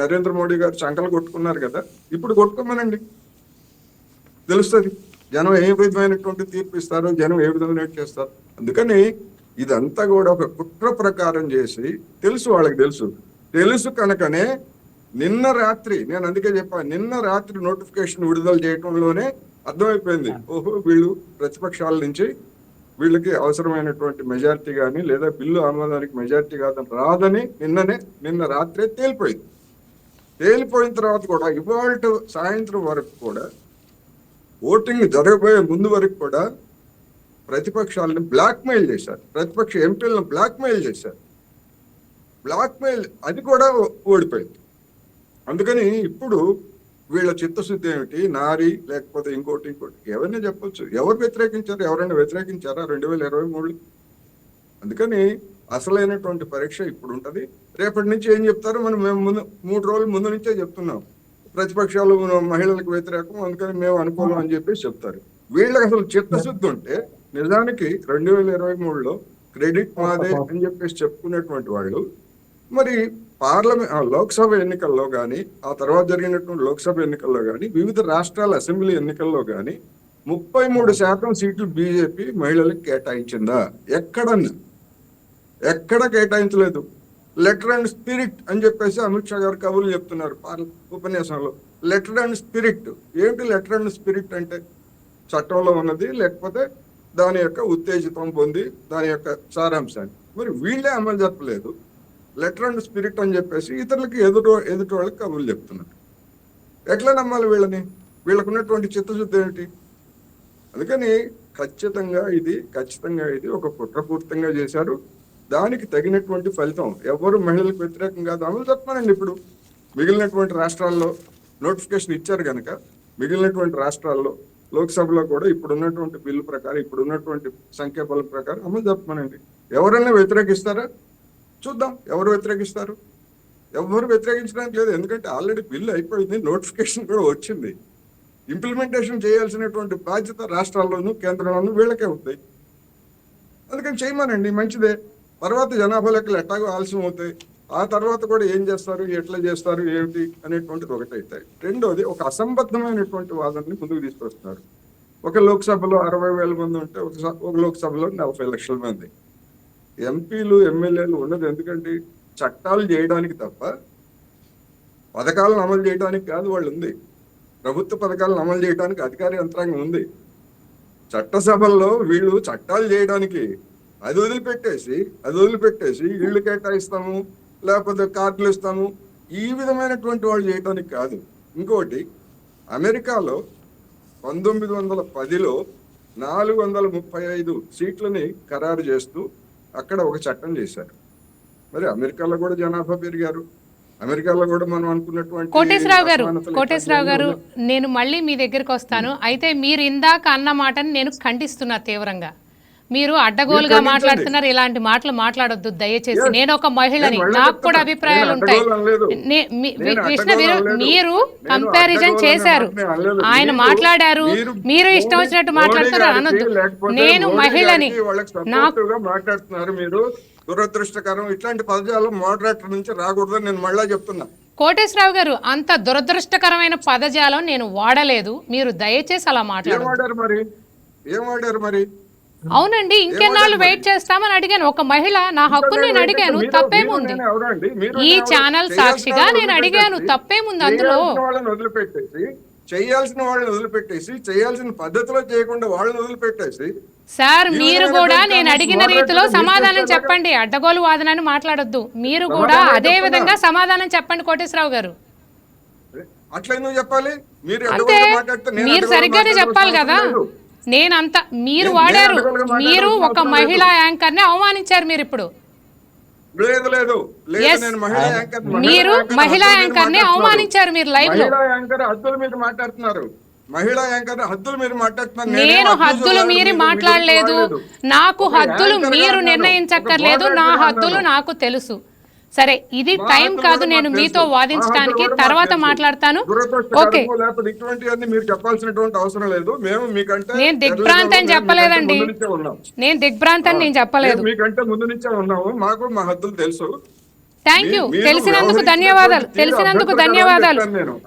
నరేంద్ర మోడీ గారు చంకలు కొట్టుకున్నారు కదా. ఇప్పుడు కొట్టుకోమనండి, తెలుస్తుంది జనం ఏ విధమైనటువంటి తీర్పు ఇస్తారో, జనం ఏ విధంగా చేస్తారు. అందుకని ఇదంతా కూడా ఒక కుట్ర ప్రకారం చేసి వాళ్ళకి తెలుసు కనుకనే నిన్న రాత్రి, నేను అందుకే చెప్పాను, నిన్న రాత్రి నోటిఫికేషన్ విడుదల చేయడంలోనే అర్థమైపోయింది, ఓహో వీళ్ళు ప్రతిపక్షాల నుంచి వీళ్ళకి అవసరమైనటువంటి మెజారిటీ కానీ లేదా బిల్లు ఆమోదానికి మెజారిటీ కాదని రాదని నిన్న రాత్రే తేలిపోయిన తర్వాత కూడా ఇవాళ సాయంత్రం వరకు కూడా, ఓటింగ్ జరగబోయే ముందు వరకు కూడా ప్రతిపక్షాలను బ్లాక్మెయిల్ చేశారు, ప్రతిపక్ష ఎంపీలను బ్లాక్మెయిల్ చేశారు. అది కూడా ఓడిపోయింది. అందుకని ఇప్పుడు వీళ్ళ చిత్తశుద్ధి ఏమిటి, నారీ లేకపోతే ఇంకోటి ఎవరిని చెప్పొచ్చు. ఎవరు వ్యతిరేకించారు? ఎవరైనా వ్యతిరేకించారా 2023? అందుకని అసలైనటువంటి పరీక్ష ఇప్పుడు ఉంటది. రేపటి నుంచి ఏం చెప్తారో మేము 3 రోజుల ముందు నుంచే చెప్తున్నాం, ప్రతిపక్షాలు మహిళలకు వ్యతిరేకం, అందుకని మేము అనుకూలం అని చెప్పేసి చెప్తారు. వీళ్ళకి అసలు చిత్తశుద్ధి ఉంటే నిజానికి 2023లో క్రెడిట్ మాదే అని చెప్పేసి చెప్పుకునేటువంటి వాళ్ళు మరి లోక్సభ ఎన్నికల్లో కానీ, ఆ తర్వాత జరిగినటువంటి లోక్సభ ఎన్నికల్లో కానీ, వివిధ రాష్ట్రాల అసెంబ్లీ ఎన్నికల్లో కానీ 33% సీట్లు బీజేపీ మహిళలకు కేటాయించిందా? ఎక్కడ కేటాయించలేదు. లెటర్ అండ్ స్పిరిట్ అని చెప్పేసి అమిత్ షా గారు కబుర్లు చెప్తున్నారు ఉపన్యాసంలో. లెటర్ అండ్ స్పిరిట్ ఏంటి? లెటర్ అండ్ స్పిరిట్ అంటే చట్టంలో ఉన్నది, లేకపోతే దాని యొక్క ఉత్తేజితం పొంది దాని యొక్క సారాంశాన్ని మరి వీళ్ళే అమలు జరపలేదు. లెటర్ అండ్ స్పిరిట్ అని చెప్పేసి ఇతరులకి ఎదుటి వాళ్ళకి కబుర్లు చెప్తున్నారు. ఎట్లా నమ్మాలి వీళ్ళని? వీళ్ళకు ఉన్నటువంటి చిత్తశుద్ధి ఏమిటి? అందుకని ఖచ్చితంగా ఇది ఒక కుట్రపూర్తంగా చేశారు. దానికి తగినటువంటి ఫలితం. ఎవరు మహిళలకు వ్యతిరేకం కాదు, అమలు చెప్పానండి. ఇప్పుడు మిగిలినటువంటి రాష్ట్రాల్లో నోటిఫికేషన్ ఇచ్చారు కనుక మిగిలినటువంటి రాష్ట్రాల్లో లోక్సభలో కూడా ఇప్పుడున్నటువంటి బిల్లు ప్రకారం, ఇప్పుడున్నటువంటి సంఖ్యాబలం ప్రకారం అమలు చెప్పానండి. ఎవరైనా వ్యతిరేకిస్తారా? చూద్దాం ఎవరు వ్యతిరేకిస్తారు. ఎవరు వ్యతిరేకించడానికి లేదు, ఎందుకంటే ఆల్రెడీ బిల్లు అయిపోయింది, నోటిఫికేషన్ కూడా వచ్చింది. ఇంప్లిమెంటేషన్ చేయాల్సినటువంటి బాధ్యత రాష్ట్రాల్లోనూ కేంద్రంలోనూ వీళ్ళకే ఉంది. అందుకని చేయమనండి, మంచిదే. తర్వాత జనాభా లెక్కలు ఎట్టాగో ఆలస్యం అవుతాయి. ఆ తర్వాత కూడా ఏం చేస్తారు, ఎట్లా చేస్తారు, ఏమిటి అనేటువంటిది ఒకటైతాయి. రెండోది, ఒక అసంబద్ధమైనటువంటి వాదనని ముందుకు తీసుకొస్తున్నారు. ఒక లోక్సభలో 60,000 మంది ఉంటే ఒక లోక్సభలో 40 లక్షల మంది ఎంపీలు ఎమ్మెల్యేలు ఉన్నది ఎందుకంటే చట్టాలు చేయడానికి తప్ప పథకాలను అమలు చేయడానికి కాదు. వాళ్ళు ఉంది, ప్రభుత్వ పథకాలను అమలు చేయడానికి అధికార యంత్రాంగం ఉంది. చట్టసభల్లో వీళ్ళు చట్టాలు చేయడానికి అది వదిలిపెట్టేసి ఇళ్ళు కేటాయిస్తాము, లేకపోతే కార్డులు ఇస్తాము, ఈ విధమైనటువంటి వాళ్ళు చేయడానికి కాదు. ఇంకోటి, అమెరికాలో 1910లో 435 సీట్లని ఖరారు చేస్తూ అక్కడ ఒక చట్టం చేశారు. మరి అమెరికాలో కూడా జనాభా పెరిగారు, అమెరికాలో కూడా మనం అనుకున్నటువంటి. కోటేశ్వరరావు గారు నేను మళ్ళీ మీ దగ్గరికి వస్తాను. అయితే మీరు ఇందాక అన్న మాటని నేను ఖండిస్తున్నా తీవ్రంగా. మీరు అడ్డగోలుగా మాట్లాడుతున్నారు, ఇలాంటి మాటలు మాట్లాడొద్దు దయచేసి. నేను ఒక మహిళని, నాకు కూడా అభిప్రాయాలు ఉంటాయి. మీరు కంపారిజన్ చేశారు, ఆయన మాట్లాడారు, మీరు ఇష్టం వచ్చినట్టు మాట్లాడుతున్నారు అనొద్దు. నేను మహిళని, నాకు మాట్లాడుతున్నారు మీరు, దురదృష్టకరం. ఇట్లాంటి పదజాలం మోడరేటర్ నుంచి రాకూడదని నేను మళ్ళా చెప్తున్నా. కోటేశ్వరరావు గారు, అంత దురదృష్టకరమైన పదజాలం నేను వాడలేదు, మీరు దయచేసి అలా మాట్లాడారు. ఏం వాడారు మరి? అవునండి, ఇంకెన్నాళ్ళు వెయిట్ చేస్తామని అడిగాను. ఒక మహిళ, నా హక్కు నేను అడిగాను, తప్పేముంది? ఈ ఛానల్ సాక్షిగా నేను అడిగాను, తప్పేముంది అందులో? చేయాల్సిన వాళ్ళని వదిలిపెట్టేసి, చేయాల్సిన పద్ధతిలో చేయకుండా వాళ్ళని వదిలిపెట్టేసి, సార్ మీరు కూడా నేను అడిగిన రీతిలో సమాధానం మీరు చెప్పండి, అడ్డగోలు వాదనని మాట్లాడొద్దు. మీరు కూడా అదే విధంగా సమాధానం చెప్పండి కోటేశ్వరరావు గారు. అట్లా ఎందుకు చెప్పాలి? మీరు అంతే, అడ్డగోలుగా మాట్లాడితే నేను మీరు అడ్డగోలుగా సరిగ్గానే చెప్పాలి మాట్లాడాల్సిన కదా. అవసరం లేదు. నేనంతా మీరు నేను వాడారు, అడ్డగోలుగా మీరు మాట్లాడాల్సిన ఒక అవసరం మహిళా లేదు. యాంకర్ ని అవమానించారు మీరు ఇప్పుడు. లేదు లేదు లేదు, Yes. నేను మహిళా యాంకర్ మీరు మహిళా యాంకర్ ని అవమానించారు మీరు లైవ్ లో. మహిళా యాంకర్ హద్దులు మీరు మాట్లాడుతున్నారు. మహిళా యాంకర్ హద్దులు మీరు మాట్లాడుతున్నారు. నేను హద్దులు మీరి మాట్లాడలేదు. నాకు హద్దులు మీరు నిర్ణయించక్కర్లేదు, నా హద్దులు నాకు తెలుసు. సరే, ఇది టైం కాదు నేను మీతో వాదించడానికి, తర్వాత మాట్లాడతాను. ఓకే, లేకపోతే ఇటువంటివన్నీ మీరు చెప్పాల్సినటువంటి అవసరం లేదు. మేము మీకంటే నేను దిగ్భ్రాంతి చెప్పలేదండి, నేను దిగ్భ్రాంతి నేను చెప్పలేదు. మీకంటే ముందు నుంచే ఉన్నాము, మాకు మా హద్దులు తెలుసు. థ్యాంక్ యూ, తెలిసినందుకు ధన్యవాదాలు, తెలిసినందుకు ధన్యవాదాలు.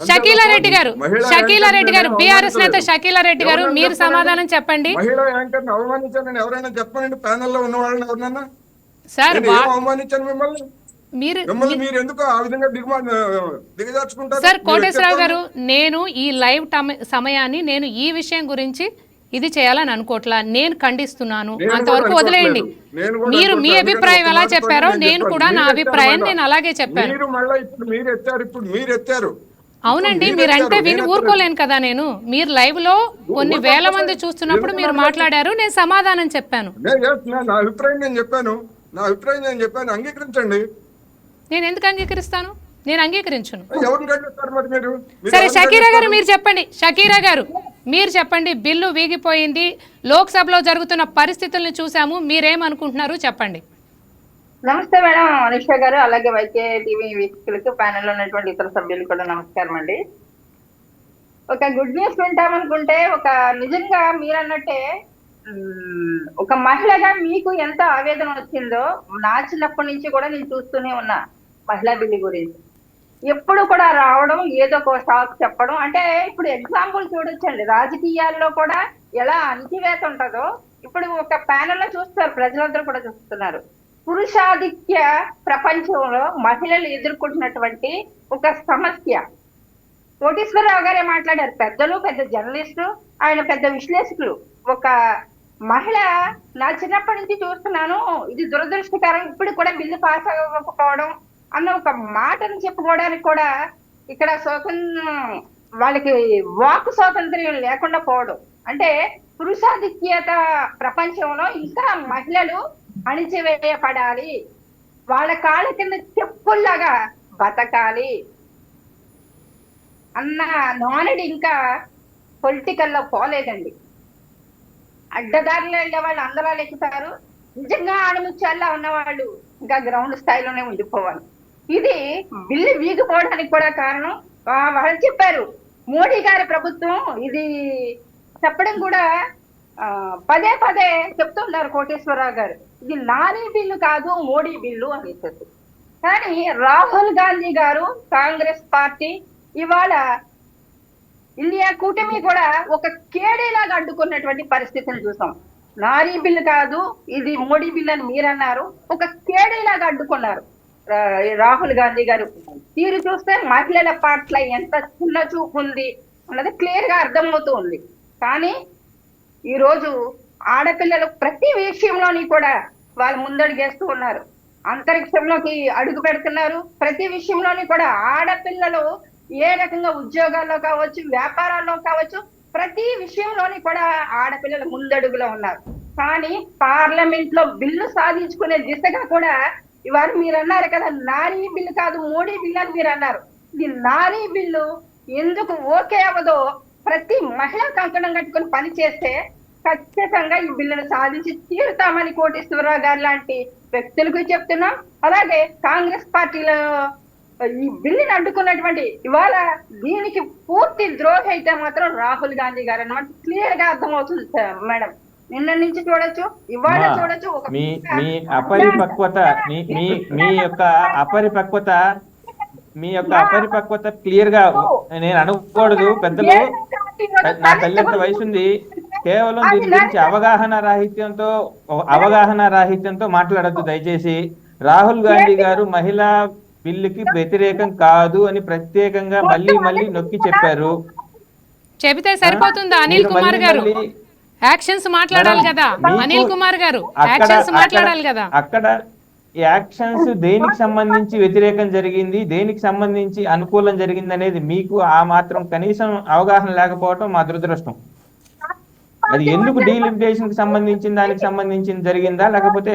షకీలా రెడ్డి గారు, షకీలా రెడ్డి గారు, బీఆర్ఎస్ నేత షకీలా రెడ్డి గారు, మీరు సమాధానం చెప్పండి. మహిళా యాంకర్ ని అవమానించానని ఎవరైనా చెప్పండి, ప్యానెల్ లో ఉన్న వాళ్ళని ఎవరన్నా. సార్ అవమానించాను మిమ్మల్ని? మీరు మీరు ఎందుకు ఆ విధంగా దిగజార్చుకుంటారు? సార్ కోటేశ్వరరావు గారు, నేను ఈ లైవ్ సమయాన్ని నేను ఈ విషయం గురించి ఇది చేయాలని అనుకోవట్లా, నేను ఖండిస్తున్నాను. అంతవరకు వదిలేయండి. మీరు మీ అభిప్రాయం ఎలా చెప్పారో నేను కూడా నా అభిప్రాయం నేను అలాగే చెప్పాను. మీరు ఎత్తారు. అవునండి, మీరంటే విని ఊరుకోలేను కదా నేను. మీరు లైవ్ లో కొన్ని వేల మంది చూస్తున్నప్పుడు మీరు మాట్లాడారు, నేను సమాధానం చెప్పాను. నా అభిప్రాయం నేను చెప్పాను, నా అభిప్రాయం నేను చెప్పాను, అంగీకరించండి. నేను ఎందుకు అంగీకరిస్తాను? నేను అంగీకరించను. ఎవరిని ఖండిస్తారు మరి మీరు? సరే షకీరా గారు మీరు చెప్పండి, షకీరా గారు మీరు చెప్పండి. బిల్లు వీగిపోయింది, లోక్సభలో జరుగుతున్న పరిస్థితుల్ని చూసాము, మీరేమనుకుంటున్నారు చెప్పండి. నమస్తే మేడం అనుష గారు, అలాగే వైకే టీవీ వీక్షకులకు, ప్యానెల్ ఉన్నటువంటి ఇతర సభ్యులు కూడా నమస్కారం అండి. ఒక గుడ్ న్యూస్ వింటామనుకుంటే, ఒక నిజంగా మీరన్నట్టే ఒక మహిళగా మీకు ఎంత ఆవేదన వచ్చిందో నా చిన్నప్పటి నుంచి కూడా నేను చూస్తూనే ఉన్నా. మహిళా బిల్లు గురించి ఎప్పుడు కూడా రావడం, ఏదో ఒక షాక్ చెప్పడం. అంటే ఇప్పుడు ఎగ్జాంపుల్ చూడొచ్చండి, రాజకీయాల్లో కూడా ఎలా అణిచివేత ఉంటుందో ఇప్పుడు ఒక ప్యానెల్లో చూస్తారు, ప్రజలందరూ కూడా చూస్తున్నారు. పురుషాధిక్య ప్రపంచంలో మహిళలు ఎదుర్కొంటున్నటువంటి ఒక సమస్య. కోటేశ్వరరావు గారే మాట్లాడారు, పెద్దలు, పెద్ద జర్నలిస్టు, ఆయన పెద్ద విశ్లేషకులు. ఒక మహిళ నా చిన్నప్పటి నుంచి చూస్తున్నాను, ఇది దురదృష్టకరం, ఇప్పుడు కూడా బిల్లు పాస్ అవ్వకపోవడం అన్న ఒక మాటను చెప్పుకోవడానికి కూడా ఇక్కడ వాళ్ళకి వాక్ స్వాతంత్ర్యం లేకుండా పోవడం. అంటే పురుషాధిక్యత ప్రపంచంలో ఇంకా మహిళలు అణిచివేయపడాలి, వాళ్ళ కాళ్ళ కింద చెప్పుల్లాగా బతకాలి అన్న నానుడి ఇంకా పొలిటికల్లో పోలేదండి. అడ్డదారిలో వెళ్ళే వాళ్ళు అందరాలు ఎక్కుతారు, నిజంగా ఆణిముత్యాల్లో ఉన్నవాళ్ళు ఇంకా గ్రౌండ్ స్థాయిలోనే ఉండిపోవాలి. ఇది బిల్లు వీగిపోవడానికి కూడా కారణం వాళ్ళు చెప్పారు, మోడీ గారి ప్రభుత్వం ఇది చెప్పడం కూడా పదే పదే చెప్తున్నారు కోటేశ్వరరావు గారు, ఇది నారీ బిల్లు కాదు మోడీ బిల్లు అనేసి. కానీ రాహుల్ గాంధీ గారు, కాంగ్రెస్ పార్టీ ఇవాళ ఇండియా కూటమి కూడా ఒక కేడీలాగా అడ్డుకున్నటువంటి పరిస్థితిని చూసాం. నారీ బిల్లు కాదు ఇది మోడీ బిల్లు అని మీరన్నారు, ఒక కేడీలాగా అడ్డుకున్నారు రాహుల్ గాంధీ గారు. తీరు చూస్తే మహిళల పట్ల ఎంత చిన్న చూపు ఉంది అన్నది క్లియర్ గా అర్థమవుతూ ఉంది. కానీ ఈరోజు ఆడపిల్లలు ప్రతి విషయంలోని కూడా వాళ్ళు ముందడుగేస్తూ ఉన్నారు, అంతరిక్షంలోకి అడుగు పెడుతున్నారు. ప్రతి విషయంలోని కూడా ఆడపిల్లలు ఏ రకంగా ఉద్యోగాల్లో కావచ్చు, వ్యాపారాల్లో కావచ్చు, ప్రతి విషయంలోని కూడా ఆడపిల్లలు ముందడుగులో ఉన్నారు. కానీ పార్లమెంట్ లో బిల్లు సాధించుకునే దిశగా కూడా ఇవాళ మీరు అన్నారు కదా, నారీ బిల్లు కాదు మోడీ బిల్లు అని మీరు అన్నారు. ఇది నారీ బిల్లు ఎందుకు ఓకే అవ్వదో ప్రతి మహిళ కంకణం కట్టుకుని పని చేస్తే ఖచ్చితంగా ఈ బిల్లును సాధించి తీరుతామని కోటేశ్వరరావు గారు లాంటి వ్యక్తులకు చెప్తున్నాం. అలాగే కాంగ్రెస్ పార్టీలో ఈ బిల్లుని అడ్డుకున్నటువంటి ఇవాళ దీనికి పూర్తి ద్రోహి అయితే మాత్రం రాహుల్ గాంధీ గారు అన్నమాట క్లియర్ గా అర్థమవుతుంది మేడం. నిన్న నుంచి చూడొచ్చు, ఇవాళ చూడొచ్చు. మీ అపరిపక్వత, మీ యొక్క అపరిపక్వత క్లియర్ గా నేను అనకూడదు. పెద్దలు, నా తల్లింత వయసు ఉంది, కేవలం దీని గురించి అవగాహన రాహిత్యంతో మాట్లాడద్దు దయచేసి. రాహుల్ గాంధీ గారు మహిళా బిల్లుకి వ్యతిరేకం కాదు అని ప్రత్యేకంగా మళ్ళీ నొక్కి చెప్పారు. చెబితే సరిపోతుందా అనిల్ మీరు కుమార్ మళ్ళీ గారు? మళ్ళీ యాక్షన్స్ మాట్లాడాలి కదా మీకు అనిల్ కుమార్ గారు, అక్కడ యాక్షన్స్ అక్కడ మాట్లాడాలి కదా. అక్కడ యాక్షన్స్ దేనికి సంబంధించి వ్యతిరేకం జరిగింది, దేనికి సంబంధించి అనుకూలం జరిగింది అనేది మీకు ఆ మాత్రం కనీసం అవగాహన లేకపోవటం మా దురదృష్టం. అది ఎందుకు డీలిమిటేషన్ కి సంబంధించిన దానికి సంబంధించి జరిగిందా, లేకపోతే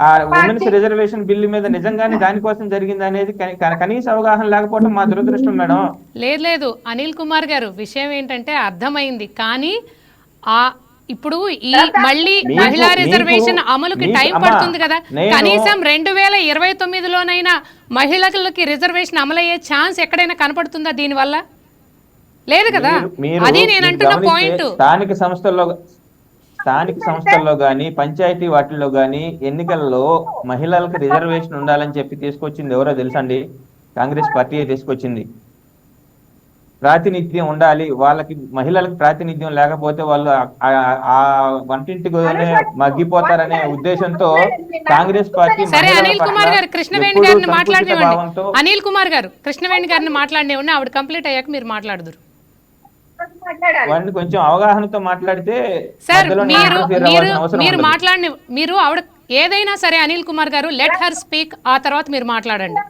ఆ ఉమెన్స్ రిజర్వేషన్ బిల్లు మీద నిజంగానే దానికోసం జరిగిందా అనేది కనీస అవగాహన లేకపోవటం మా దురదృష్టం మేడం. లేదు అనిల్ కుమార్ గారు, విషయం ఏంటంటే అర్థమైంది. కానీ ఆ ఇప్పుడు ఈ మళ్ళీ మహిళా రిజర్వేషన్ అమలుకి టైం పడుతుంది కదా. కనీసం 2029లోనైనా మహిళలకి రిజర్వేషన్ అమలయ్యే ఛాన్స్ ఎక్కడైనా కనపడుతుందా దీనివల్ల? లేదు కదా. అది నేను అంటున్న పాయింట్. స్థానిక సంస్థల్లో గాని పంచాయతీ వాటిల్లో గాని ఎన్నికల్లో మహిళలకు రిజర్వేషన్ ఉండాలని చెప్పి తీసుకొచ్చింది ఎవరో తెలుసండి? కాంగ్రెస్ పార్టీ తీసుకొచ్చింది. ప్రాతినిధ్యం ఉండాలి వాళ్ళకి, మహిళలకు ప్రాతినిధ్యం లేకపోతే వాళ్ళు ఆ వంటింటిలోనే మగ్గిపోతారనే ఉద్దేశంతో కాంగ్రెస్ పార్టీ సరే అనిల్ కుమార్ గారు కృష్ణవేణి గారిని మాట్లాడినివ్వండి. అనిల్ కుమార్ గారు కృష్ణవేణి గారిని మాట్లాడినివ్వండి, ఆవిడ కంప్లీట్ అయ్యాక మీరు మాట్లాడుదురు. వాడిని కొంచెం అవగాహనతో మాట్లాడితే సార్ మీరు మాట్లాడి మీరు ఆవిడ ఏదైనా సరే అనిల్ కుమార్ గారు లెట్ హర్ స్పీక్, ఆ తర్వాత మీరు మాట్లాడండి.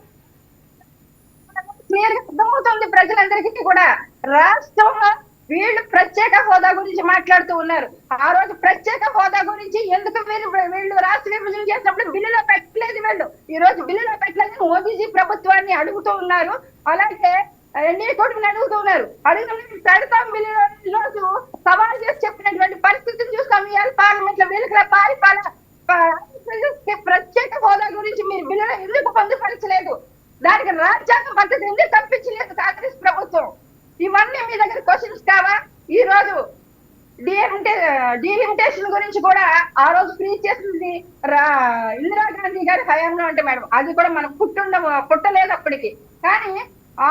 క్లియర్ గా అర్థమవుతుంది ప్రజలందరికీ కూడా. రాష్ట్రంలో వీళ్ళు ప్రత్యేక హోదా గురించి మాట్లాడుతూ ఉన్నారు. ఆ రోజు ప్రత్యేక హోదా గురించి ఎందుకు వీళ్ళు రాష్ట్ర విభజన చేసినప్పుడు బిల్లులో పెట్టలేదు. వీళ్ళు ఈ రోజు బిల్లులో పెట్టలేదు, మోదీజీ ప్రభుత్వాన్ని అడుగుతూ ఉన్నారు. అలాగే ఎన్డీఏ కూటమిని అడుగుతూ ఉన్నారు. అడిగిన పెడతాం బిల్లులో ఈ రోజు సవాల్ చేసి చెప్పినటువంటి పరిస్థితిని చూస్తాం. ఇవాళ పార్లమెంట్ లో వీళ్ళకి ప్రత్యేక హోదా గురించి మీరు బిల్లులో ఎందుకు పొందుపరచలేదు? దానికి రాజ్యాంగ పద్ధతి ఎందుకు తప్పించలేదు కాంగ్రెస్ ప్రభుత్వం? ఇవన్నీ మీ దగ్గర క్వశ్చన్స్ కావా? ఈ రోజు డీలిమిటేషన్ గురించి కూడా ఆ రోజు ఫ్రీ చేసింది ఇందిరాగాంధీ గారి హయాంలో అంటే మేడం, అది కూడా మనం పుట్టలేదు అప్పటికి. కానీ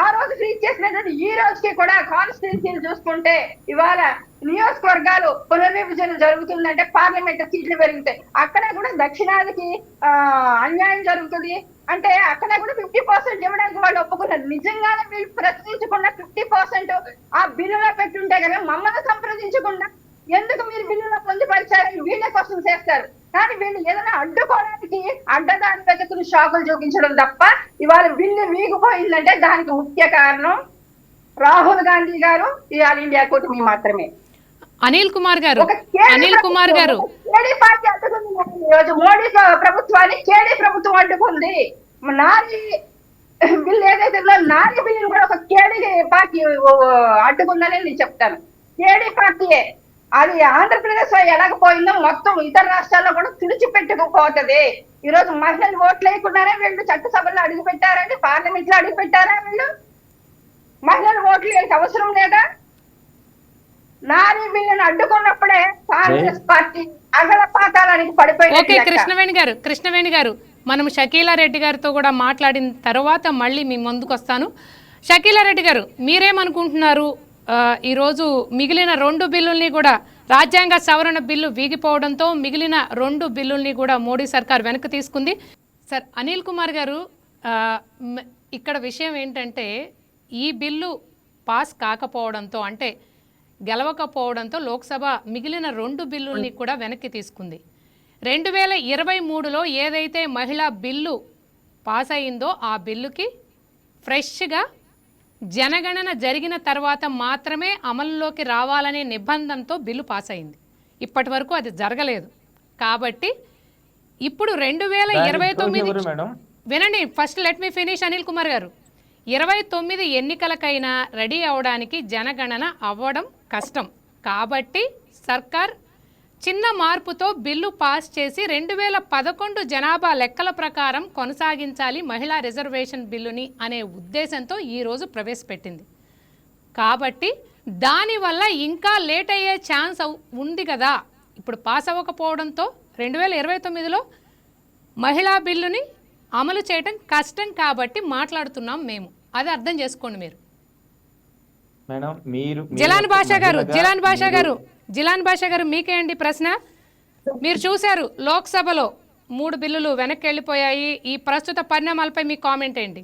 ఆ రోజు ఫ్రీ చేసినటువంటి ఈ రోజుకి కూడా కాన్స్టిట్యున్సీలు చూసుకుంటే ఇవాళ నియోజకవర్గాలు పునర్విభజన జరుగుతుందంటే పార్లమెంట్ సీట్లు పెరుగుతాయి. అక్కడ కూడా దక్షిణాదికి అన్యాయం జరుగుతుంది అంటే అక్కడ కూడా 50% ఇవ్వడానికి వాళ్ళు ఒప్పుకున్నారు. నిజంగానే వీళ్ళు ప్రశ్నించకుండా 50% ఆ బిల్లులో పెట్టుంటే కదా మమ్మల్ని సంప్రదించకుండా ఎందుకు మీరు బిల్లులో పొందుపరిచారని వీళ్ళే క్వశ్చన్ చేస్తారు. కానీ వీళ్ళు ఏదైనా అడ్డుకోవడానికి అడ్డదాని వెతుకుని షాకులు చూపించడం తప్ప ఇవాళ బిల్లు వీగిపోయిందంటే దానికి ముఖ్య కారణం రాహుల్ గాంధీ గారు, ఇవాళ ఇండియా కూటమి మాత్రమే. అనిల్ కుమార్ గారు పార్టీ అడ్డుకుంది. ఈరోజు మోడీ ప్రభుత్వాన్ని కేడీ ప్రభుత్వం అడ్డుకుంది. నారీ బిల్లు ఏదైతే నారీ బిల్లు కూడా ఒక కేడీ పార్టీ అడ్డుకుందని నేను చెప్తాను. కేడీ పార్టీయే అది ఆంధ్రప్రదేశ్ లో ఎలాగపోయిందో మొత్తం ఇతర రాష్ట్రాల్లో కూడా తుడిచిపెట్టుకుపోతుంది. ఈ రోజు మహిళలు ఓట్లు వేయకుండానే వీళ్ళు చట్టసభలో అడుగు పెట్టారండి, పార్లమెంట్ లో అడుగు పెట్టారా? వీళ్ళు మహిళలు ఓట్లు వేసే అవసరం లేదా? నారీ బిల్లును అడ్డుకున్నప్పుడే కాంగ్రెస్ పార్టీ అగల పాతాళానికి పడిపోయింది. ఓకే కృష్ణవేణి గారు మనం షకీలా రెడ్డి గారితో కూడా మాట్లాడిన తర్వాత మళ్ళీ మీ ముందుకు వస్తాను. షకీలా రెడ్డి గారు మీరేమనుకుంటున్నారు? ఈరోజు మిగిలిన 2 బిల్లుల్ని కూడా రాజ్యాంగ సవరణ బిల్లు వీగిపోవడంతో మిగిలిన 2 బిల్లుల్ని కూడా మోడీ సర్కార్ వెనక్కి తీసుకుంది. సార్ అనిల్ కుమార్ గారు, ఇక్కడ విషయం ఏంటంటే ఈ బిల్లు పాస్ కాకపోవడంతో అంటే గెలవకపోవడంతో లోక్సభ మిగిలిన 2 బిల్లుల్ని కూడా వెనక్కి తీసుకుంది. 2023లో ఏదైతే మహిళా బిల్లు పాస్ అయిందో ఆ బిల్లుకి ఫ్రెష్గా జనగణన జరిగిన తర్వాత మాత్రమే అమలులోకి రావాలనే నిబంధనతో బిల్లు పాస్ అయింది. ఇప్పటి వరకు అది జరగలేదు. కాబట్టి ఇప్పుడు 2029 వినండి, first let me finish Anil Kumar గారు. 29 ఎన్నికలకైనా రెడీ అవడానికి జనగణన అవ్వడం కష్టం. కాబట్టి సర్కార్ చిన్న మార్పుతో బిల్లు పాస్ చేసి 2011 జనాభా లెక్కల ప్రకారం కొనసాగించాలి మహిళా రిజర్వేషన్ బిల్లుని అనే ఉద్దేశంతో ఈరోజు ప్రవేశపెట్టింది. కాబట్టి దానివల్ల ఇంకా లేట్ అయ్యే ఛాన్స్ ఉంది కదా. ఇప్పుడు పాస్ అవ్వకపోవడంతో 2029లో మహిళా బిల్లుని అమలు చేయడం కష్టం కాబట్టి మాట్లాడుతున్నాం మేము. అది అర్థం చేసుకోండి మీరు. జిలాన్ బాషా గారు మీకే అండి ప్రశ్న. మీరు చూశారు లోక్సభలో 3 బిల్లులు వెనక్కి వెళ్ళిపోయాయి. ఈ ప్రస్తుత పరిణామాలపై మీ కామెంట్ ఏంటి?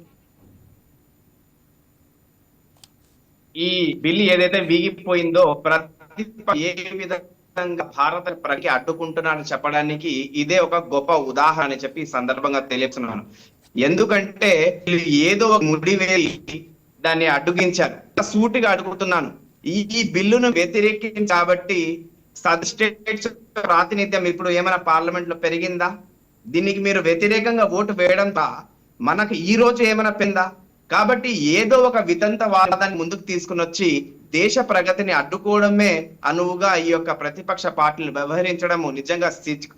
ఈ బిల్లు ఏదైతే వీగిపోయిందో ఏ విధంగా భారత ప్రజకి అడ్డుకుంటున్నారని చెప్పడానికి ఇదే ఒక గొప్ప ఉదాహరణ అని చెప్పి ఈ సందర్భంగా తెలియజేస్తున్నాను. ఎందుకంటే ఏదో ఒక ముడి వేలి దాన్ని అడ్డుగించారు. సూటిగా అడుగుతున్నాను, ఈ బిల్లును వ్యతిరేకించి కాబట్టి స్టేట్స్ ప్రాతినిధ్యం ఇప్పుడు ఏమైనా పార్లమెంట్ లో పెరిగిందా? దీనికి మీరు వ్యతిరేకంగా ఓటు వేయడం మనకు ఈ రోజు ఏమైనా పెందా? కాబట్టి ఏదో ఒక వితంత వాదాన్ని ముందుకు తీసుకుని వచ్చి దేశ ప్రగతిని అడ్డుకోవడమే అనువుగా ఈ యొక్క ప్రతిపక్ష పార్టీలు వ్యవహరించడము నిజంగా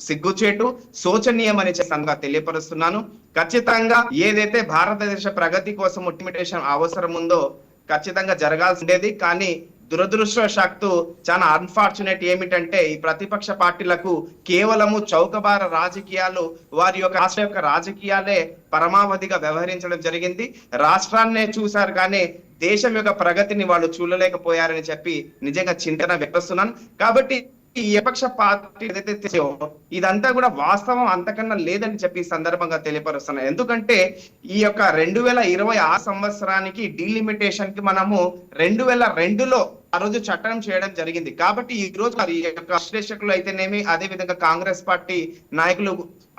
సిగ్గుచేటు, శోచనీయమని సంగా తెలియపరుస్తున్నాను. ఖచ్చితంగా ఏదైతే భారతదేశ ప్రగతి కోసం ఇంటిమిటేషన్ అవసరం ఉందో ఖచ్చితంగా జరగాల్సి ఉండేది. కానీ దురదృష్టవశాత్తు చాలా అన్ఫార్చునేట్ ఏమిటంటే ఈ ప్రతిపక్ష పార్టీలకు కేవలము చౌకబార రాజకీయాలు, వారి యొక్క రాష్ట్ర యొక్క రాజకీయాలే పరమావధిగా వ్యవహరించడం జరిగింది. రాష్ట్రాన్నే చూశారు కానీ దేశం యొక్క ప్రగతిని వాళ్ళు చూడలేకపోయారని చెప్పి నిజంగా చింతన వ్యక్తిస్తున్నాను. కాబట్టి ఈ విపక్ష పార్టీ ఏదైతే ఇదంతా కూడా వాస్తవం అంతకన్నా లేదని చెప్పి సందర్భంగా తెలియపరుస్తున్నాను. ఎందుకంటే ఈ యొక్క 2026 సంవత్సరానికి డీలిమిటేషన్ కి మనము 2002లో ఆ రోజు చట్టం చేయడం జరిగింది. కాబట్టి ఈ రోజు మరి విశ్లేషకులు అయితేనేమి, అదే విధంగా కాంగ్రెస్ పార్టీ నాయకులు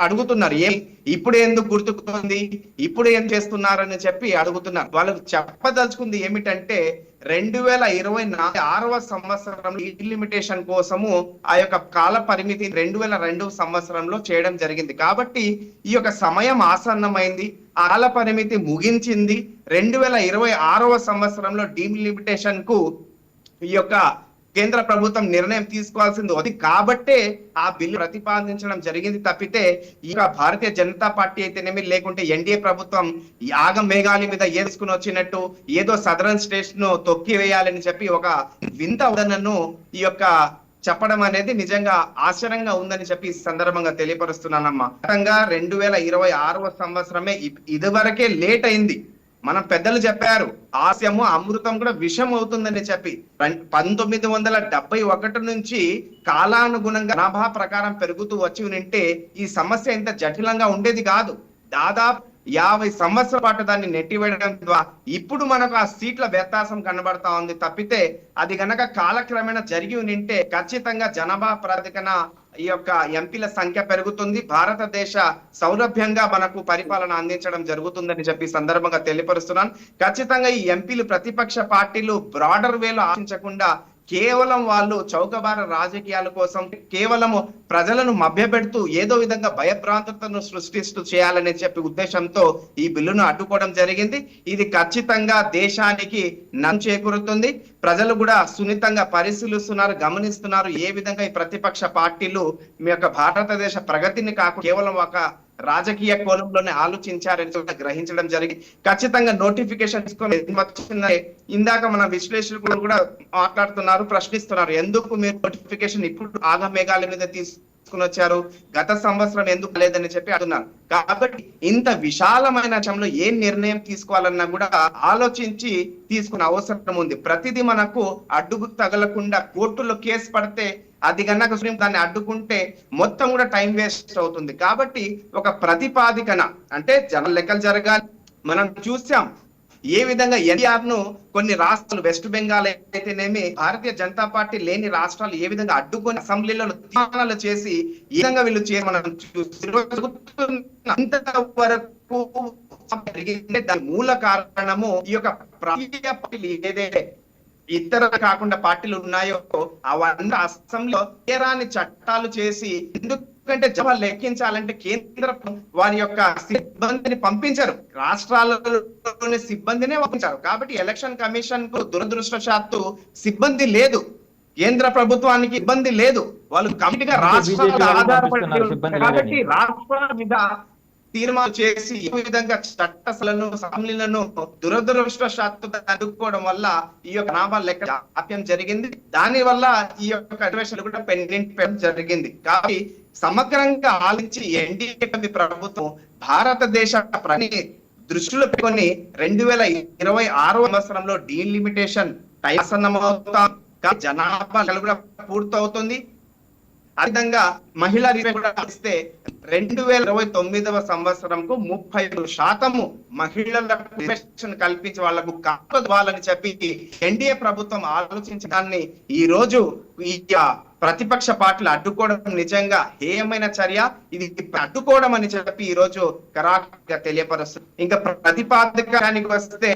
అడుగుతున్నారు, ఇప్పుడు ఎందుకు గుర్తుకుతుంది, ఇప్పుడు ఏం చేస్తున్నారని చెప్పి అడుగుతున్నారు. వాళ్ళకు చెప్పదలుచుకుంది ఏమిటంటే 2026వ సంవత్సరం లిమిటేషన్ కోసము ఆ యొక్క కాల పరిమితి 2002 సంవత్సరంలో చేయడం జరిగింది. కాబట్టి ఈ యొక్క సమయం ఆసన్నమైంది, ఆ కాల పరిమితి ముగించింది. 2026వ సంవత్సరంలో డీలిమిటేషన్ కు ఈ యొక్క కేంద్ర ప్రభుత్వం నిర్ణయం తీసుకోవాల్సింది అది. కాబట్టే ఆ బిల్లు ప్రతిపాదించడం జరిగింది తప్పితే ఇక భారతీయ జనతా పార్టీ అయితేనేమి, లేకుంటే ఎన్డీఏ ప్రభుత్వం యాగ మేఘాల మీద ఏసుకుని వచ్చినట్టు ఏదో సదరన్ స్టేట్స్ ను తొక్కి వేయాలని చెప్పి ఒక వింత ఉదాహరణను ఈ యొక్క చెప్పడం అనేది నిజంగా ఆశ్చర్యంగా ఉందని చెప్పి ఈ సందర్భంగా తెలియపరుస్తున్నానమ్మా. 2026వ సంవత్సరమే ఇదివరకే లేట్ అయింది. మనం పెద్దలు చెప్పారు, ఆశయము అమృతం కూడా విషం అవుతుందని చెప్పి 1971 నుంచి కాలానుగుణంగా జనాభా ప్రకారం పెరుగుతూ వచ్చి ఉంటే ఈ సమస్య ఇంత జటిలంగా ఉండేది కాదు. దాదాపు 50 సంవత్సరాల పాటు దాన్ని నెట్టివేయడం ద్వారా ఇప్పుడు మనకు ఆ సీట్ల వ్యత్యాసం కనబడతా ఉంది తప్పితే అది గనక కాలక్రమేణా జరిగి ఉంటే ఖచ్చితంగా జనాభా ప్రాతిపదికన ఈ యొక్క ఎంపీల సంఖ్య పెరుగుతుంది, భారతదేశ సౌలభ్యంగా మనకు పరిపాలన అందించడం జరుగుతుందని చెప్పి సందర్భంగా తెలియపరుస్తున్నాను. ఖచ్చితంగా ఈ ఎంపీలు ప్రతిపక్ష పార్టీలు బ్రాడర్ వేలో ఆశించకుండా కేవలం వాళ్ళు చౌకబార రాజకీయాల కోసం కేవలము ప్రజలను మభ్యపెడుతూ ఏదో విధంగా భయభ్రాంతులను సృష్టిస్తూ చేయాలని చెప్పి ఉద్దేశంతో ఈ బిల్లును అడ్డుకోవడం జరిగింది. ఇది ఖచ్చితంగా దేశానికి నష్టం చేకూరుతుంది. ప్రజలు కూడా సున్నితంగా పరిశీలిస్తున్నారు, గమనిస్తున్నారు ఏ విధంగా ఈ ప్రతిపక్ష పార్టీలు మీ యొక్క భారతదేశ ప్రగతిని కాకుండా కేవలం ఒక రాజకీయ కోణంలోనే ఆలోచించారని గ్రహించడం జరిగింది. ఖచ్చితంగా నోటిఫికేషన్ ఇందాక మన విశ్లేషకులు కూడా మాట్లాడుతున్నారు, ప్రశ్నిస్తున్నారు, ఎందుకు మీరు నోటిఫికేషన్ ఇప్పుడు ఆగమేఘాల మీద తీసుకుని వచ్చారు, గత సంవత్సరం ఎందుకు లేదని చెప్పి అడుగుతున్నారు. కాబట్టి ఇంత విశాలమైన విషయంలో ఏ నిర్ణయం తీసుకోవాలన్నా కూడా ఆలోచించి తీసుకునే అవసరం ఉంది. ప్రతిదీ మనకు అడ్డుకు తగలకుండా కోర్టులో కేసు పడితే అది కనుక దాన్ని అడ్డుకుంటే మొత్తం కూడా టైం వేస్ట్ అవుతుంది. కాబట్టి ఒక ప్రతిపాదికన అంటే లెక్కలు జరగాలి. మనం చూసాం ఏ విధంగా ఎన్టీఆర్ ను కొన్ని రాష్ట్రాలు వెస్ట్ బెంగాల్ అయితేనేమి భారతీయ జనతా పార్టీ లేని రాష్ట్రాలు ఏ విధంగా అడ్డుకొని అసెంబ్లీలో తీర్మానాలు చేసి ఈ విధంగా వీళ్ళు చేసి మనం అంతవరకు దాని మూల కారణము ఈ యొక్క ప్రాంతీయ పార్టీలు ఏదైతే ఇతర కాకుండా పార్టీలు ఉన్నాయో అవన్నీ అసెంబ్లీలో తీరాని చట్టాలు చేసి, ఎందుకంటే జవాబు లెక్కించాలంటే కేంద్ర వారి యొక్క సిబ్బందిని పంపించారు, రాష్ట్రాలలోని సిబ్బందినే పంపించారు. కాబట్టి ఎలక్షన్ కమిషన్ కు దురదృష్టవశాత్తు సిబ్బంది లేదు, కేంద్ర ప్రభుత్వానికి ఇబ్బంది లేదు, వాళ్ళు కమిటీగా రాష్ట్రాల ఆధారపడి కాబట్టి రాష్ట్రాల మీద తీర్మానం చేసి ఈ విధంగా చట్టసభలను అసెంబ్లీలను దురదృష్టవశాత్తు అడ్డుకోవడం వల్ల ఈ యొక్క జనాభా లెక్క జాప్యం జరిగింది. దాని వల్ల ఈ యొక్క అడ్మిషన్ కూడా పెండింగ్ జరిగింది. కాబట్టి సమగ్రంగా ఆలోచించి ఎన్డీఏ ప్రభుత్వం భారతదేశ దృష్టిలో పెట్టుకొని 2026వ సంవత్సరంలో డీలిమిటేషన్ ఆసన్నమవుతా, జనాభా కూడా పూర్తవుతుంది. ఆ విధంగా మహిళా కూడా ఇస్తే 2029వ సంవత్సరంకు 35% మహిళలకు రిజర్వేషన్ కల్పించి వాళ్లకు కావాలని చెప్పి ఎన్డీఏ ప్రభుత్వం ఆలోచించడాన్ని ఈ రోజు ఈ ప్రతిపక్ష పార్టీలు అడ్డుకోవడం నిజంగా హేయమైన చర్య. ఇది అడ్డుకోవడం అని చెప్పి ఈ రోజు కరాఖండిగా తెలియపరుస్తుంది. ఇంకా ప్రతిపాదకానికి వస్తే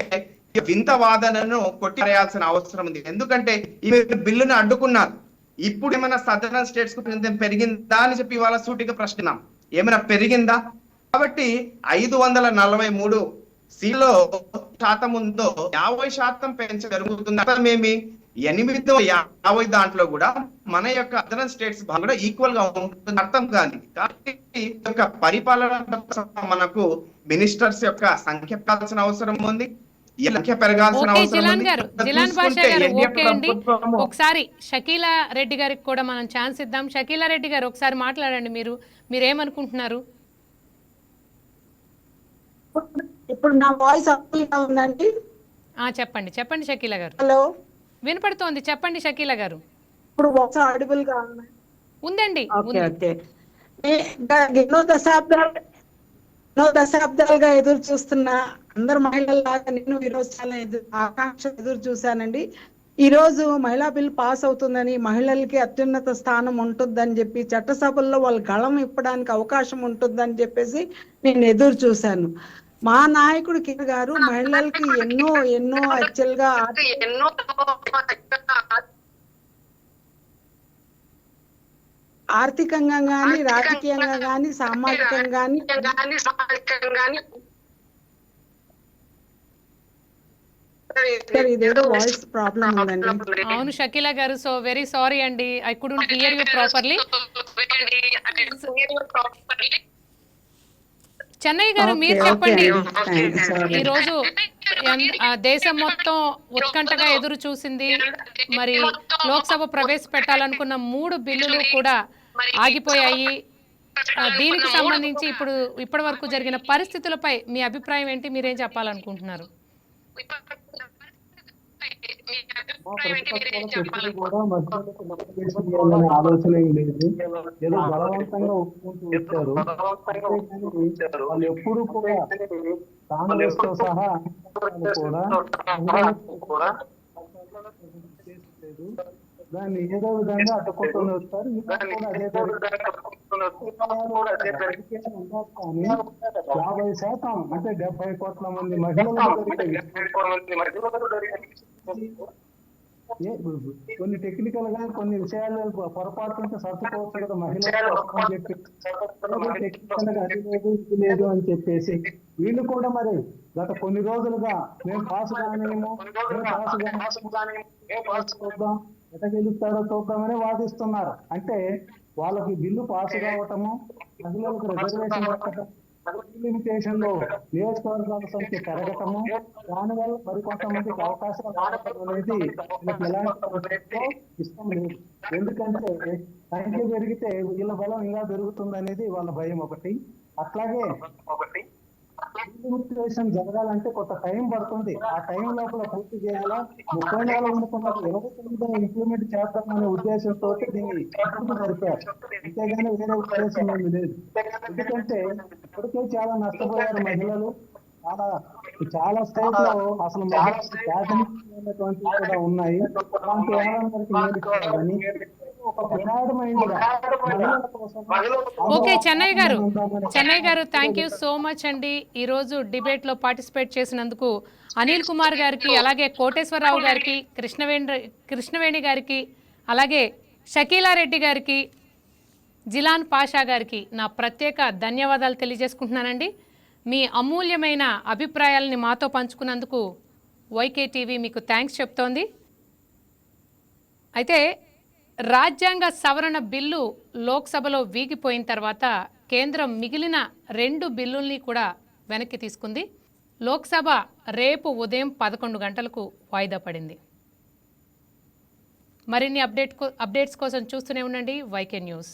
వింత వాదనను కొట్టివేయాల్సిన అవసరం ఉంది. ఎందుకంటే ఈ బిల్లును అడ్డుకున్నారు. ఇప్పుడు ఏమైనా సదరన్ స్టేట్స్ కు పెరిగిందా అని చెప్పి ఇవాళ సూటిగా ప్రశ్నిస్తున్నాం. ఏమైనా పెరిగిందా? కాబట్టి 543 సీట్లో శాతం ఉందో 50% పెంచ జరుగుతుంది. అర్థమేమి? 850 దాంట్లో కూడా మన యొక్క అదర్ స్టేట్స్ కూడా ఈక్వల్ గా ఉంటుంది అర్థం కాని. కాబట్టి యొక్క పరిపాలన మనకు మినిస్టర్స్ యొక్క సంఖ్య పెరగాల్సిన అవసరం ఉంది. ఒకసారి షకీలా రెడ్డి గారికి కూడా మనం ఛాన్స్ ఇద్దాం. షకీలా రెడ్డి గారు ఒకసారి మాట్లాడండి. మీరేమనుకుంటున్నారు? ఇప్పుడు నా వాయిస్ ఉందండి? చెప్పండి షకీలా గారు. హలో, వినపడుతోంది, చెప్పండి షకీలా గారు. ఇప్పుడు వాయిస్ ఆడిబుల్ గా ఉందండి. ఎన్నో దశాబ్దాలుగా ఎదురు చూస్తున్నా అందరు మహిళల్లాగా నేను ఈరోజు చాలా ఎదురు చూశానండి. ఈ రోజు మహిళా బిల్ పాస్ అవుతుందని, మహిళలకి అత్యున్నత స్థానం ఉంటుందని చెప్పి, చట్టసభల్లో వాళ్ళ గళం ఇప్పడానికి అవకాశం ఉంటుందని చెప్పేసి నేను ఎదురు చూశాను. మా నాయకుడు కిరణ్ గారు మహిళలకి ఎన్నో యాక్చువల్ గా ఆర్థికంగా గాని, రాజకీయంగా గాని, సామాజికంగా గాని ఇదేదో వాయిస్ ప్రాబ్లం ఉందండి. అవును షకీలా గారు, సో వెరీ సారీ అండి, I couldn't here you properly. Chennai గారు మీరు చెప్పండి. ఈరోజు దేశం మొత్తం ఉత్కంఠగా ఎదురు చూసింది. మరి లోక్సభ ప్రవేశపెట్టాలనుకున్న 3 బిల్లులు కూడా ఆగిపోయాయి. దీనికి సంబంధించి ఇప్పటి వరకు జరిగిన పరిస్థితులపై మీ అభిప్రాయం ఏంటి? మీరేం చెప్పాలనుకుంటున్నారు? ఆలోచన లేదు. ఏదో బలవంతంగా ఒప్పుకుంటూ వచ్చారు. వాళ్ళు ఎప్పుడు కూడా కాంగ్రెస్ తో సహా కూడా దాన్ని ఏదో విధంగా అడ్డుకుంటూనే వస్తారు. కానీ 50% అంటే 70 కోట్ల మంది మహిళలు కొన్ని టెక్నికల్ గా కొన్ని విషయాలు పొరపాటు సర్దుకోవచ్చు కదా మహిళలు చెప్పి టెక్నికల్ గా అది లేదు ఇది లేదు అని చెప్పేసి వీళ్ళు కూడా మరి గత కొన్ని రోజులుగా మేము పాస్ చూద్దాం, ఎట గెలుస్తాడో చూద్దామని వాదిస్తున్నారు. అంటే వాళ్ళకి బిల్లు పాస్ కావటము, మహిళలకు రిజర్వేషన్ దక్కటం, లిమిటేషన్ లో నియోజకవర్గాల సంఖ్య పెరగటము, దానివల్ల మరికొంతమందికి అవకాశాలు రావటం అనేది ఎలాంటి ఇష్టం లేదు. ఎందుకంటే సంఖ్య పెరిగితే వీళ్ళ బలం ఇంకా పెరుగుతుంది అనేది వాళ్ళ భయం ఒకటి. అట్లాగే లిమిటేషన్ జరగాలంటే కొంత టైం పడుతుంది. ఆ టైం లోపల పూర్తి చేయాలా. 30 నెలలు అనుకున్నది 29 ఇంప్లిమెంట్ చేద్దామనే ఉద్దేశంతో దీన్ని జరిపారు. అంతేగాని వేరే ఉద్దేశం ఏమి లేదు. ఎందుకంటే ఇప్పటికే చాలా నష్టపోయారు మహిళలు. చాలా స్టేట్ లో అసలు ప్రాథమికమైనటువంటి కూడా ఉన్నాయి. అలాంటి వాళ్ళందరికీ ఓకే చెన్నై గారు థ్యాంక్ యూ సో మచ్ అండి. ఈరోజు డిబేట్లో పార్టిసిపేట్ చేసినందుకు అనిల్ కుమార్ గారికి, అలాగే కోటేశ్వరరావు గారికి, కృష్ణవేణి గారికి, అలాగే షకీలా రెడ్డి గారికి, జిలాన్ పాషా గారికి నా ప్రత్యేక ధన్యవాదాలు తెలియజేసుకుంటున్నానండి. మీ అమూల్యమైన అభిప్రాయాలని మాతో పంచుకున్నందుకు వైకే టీవీ మీకు థ్యాంక్స్ చెప్తోంది. అయితే రాజ్యాంగ సవరణ బిల్లు లోక్సభలో వీగిపోయిన తర్వాత కేంద్రం మిగిలిన 2 బిల్లుల్ని కూడా వెనక్కి తీసుకుంది. లోక్సభ రేపు ఉదయం 11 గంటలకు వాయిదా పడింది. మరిన్ని అప్డేట్స్ కోసం చూస్తూనే ఉండండి వైకే న్యూస్.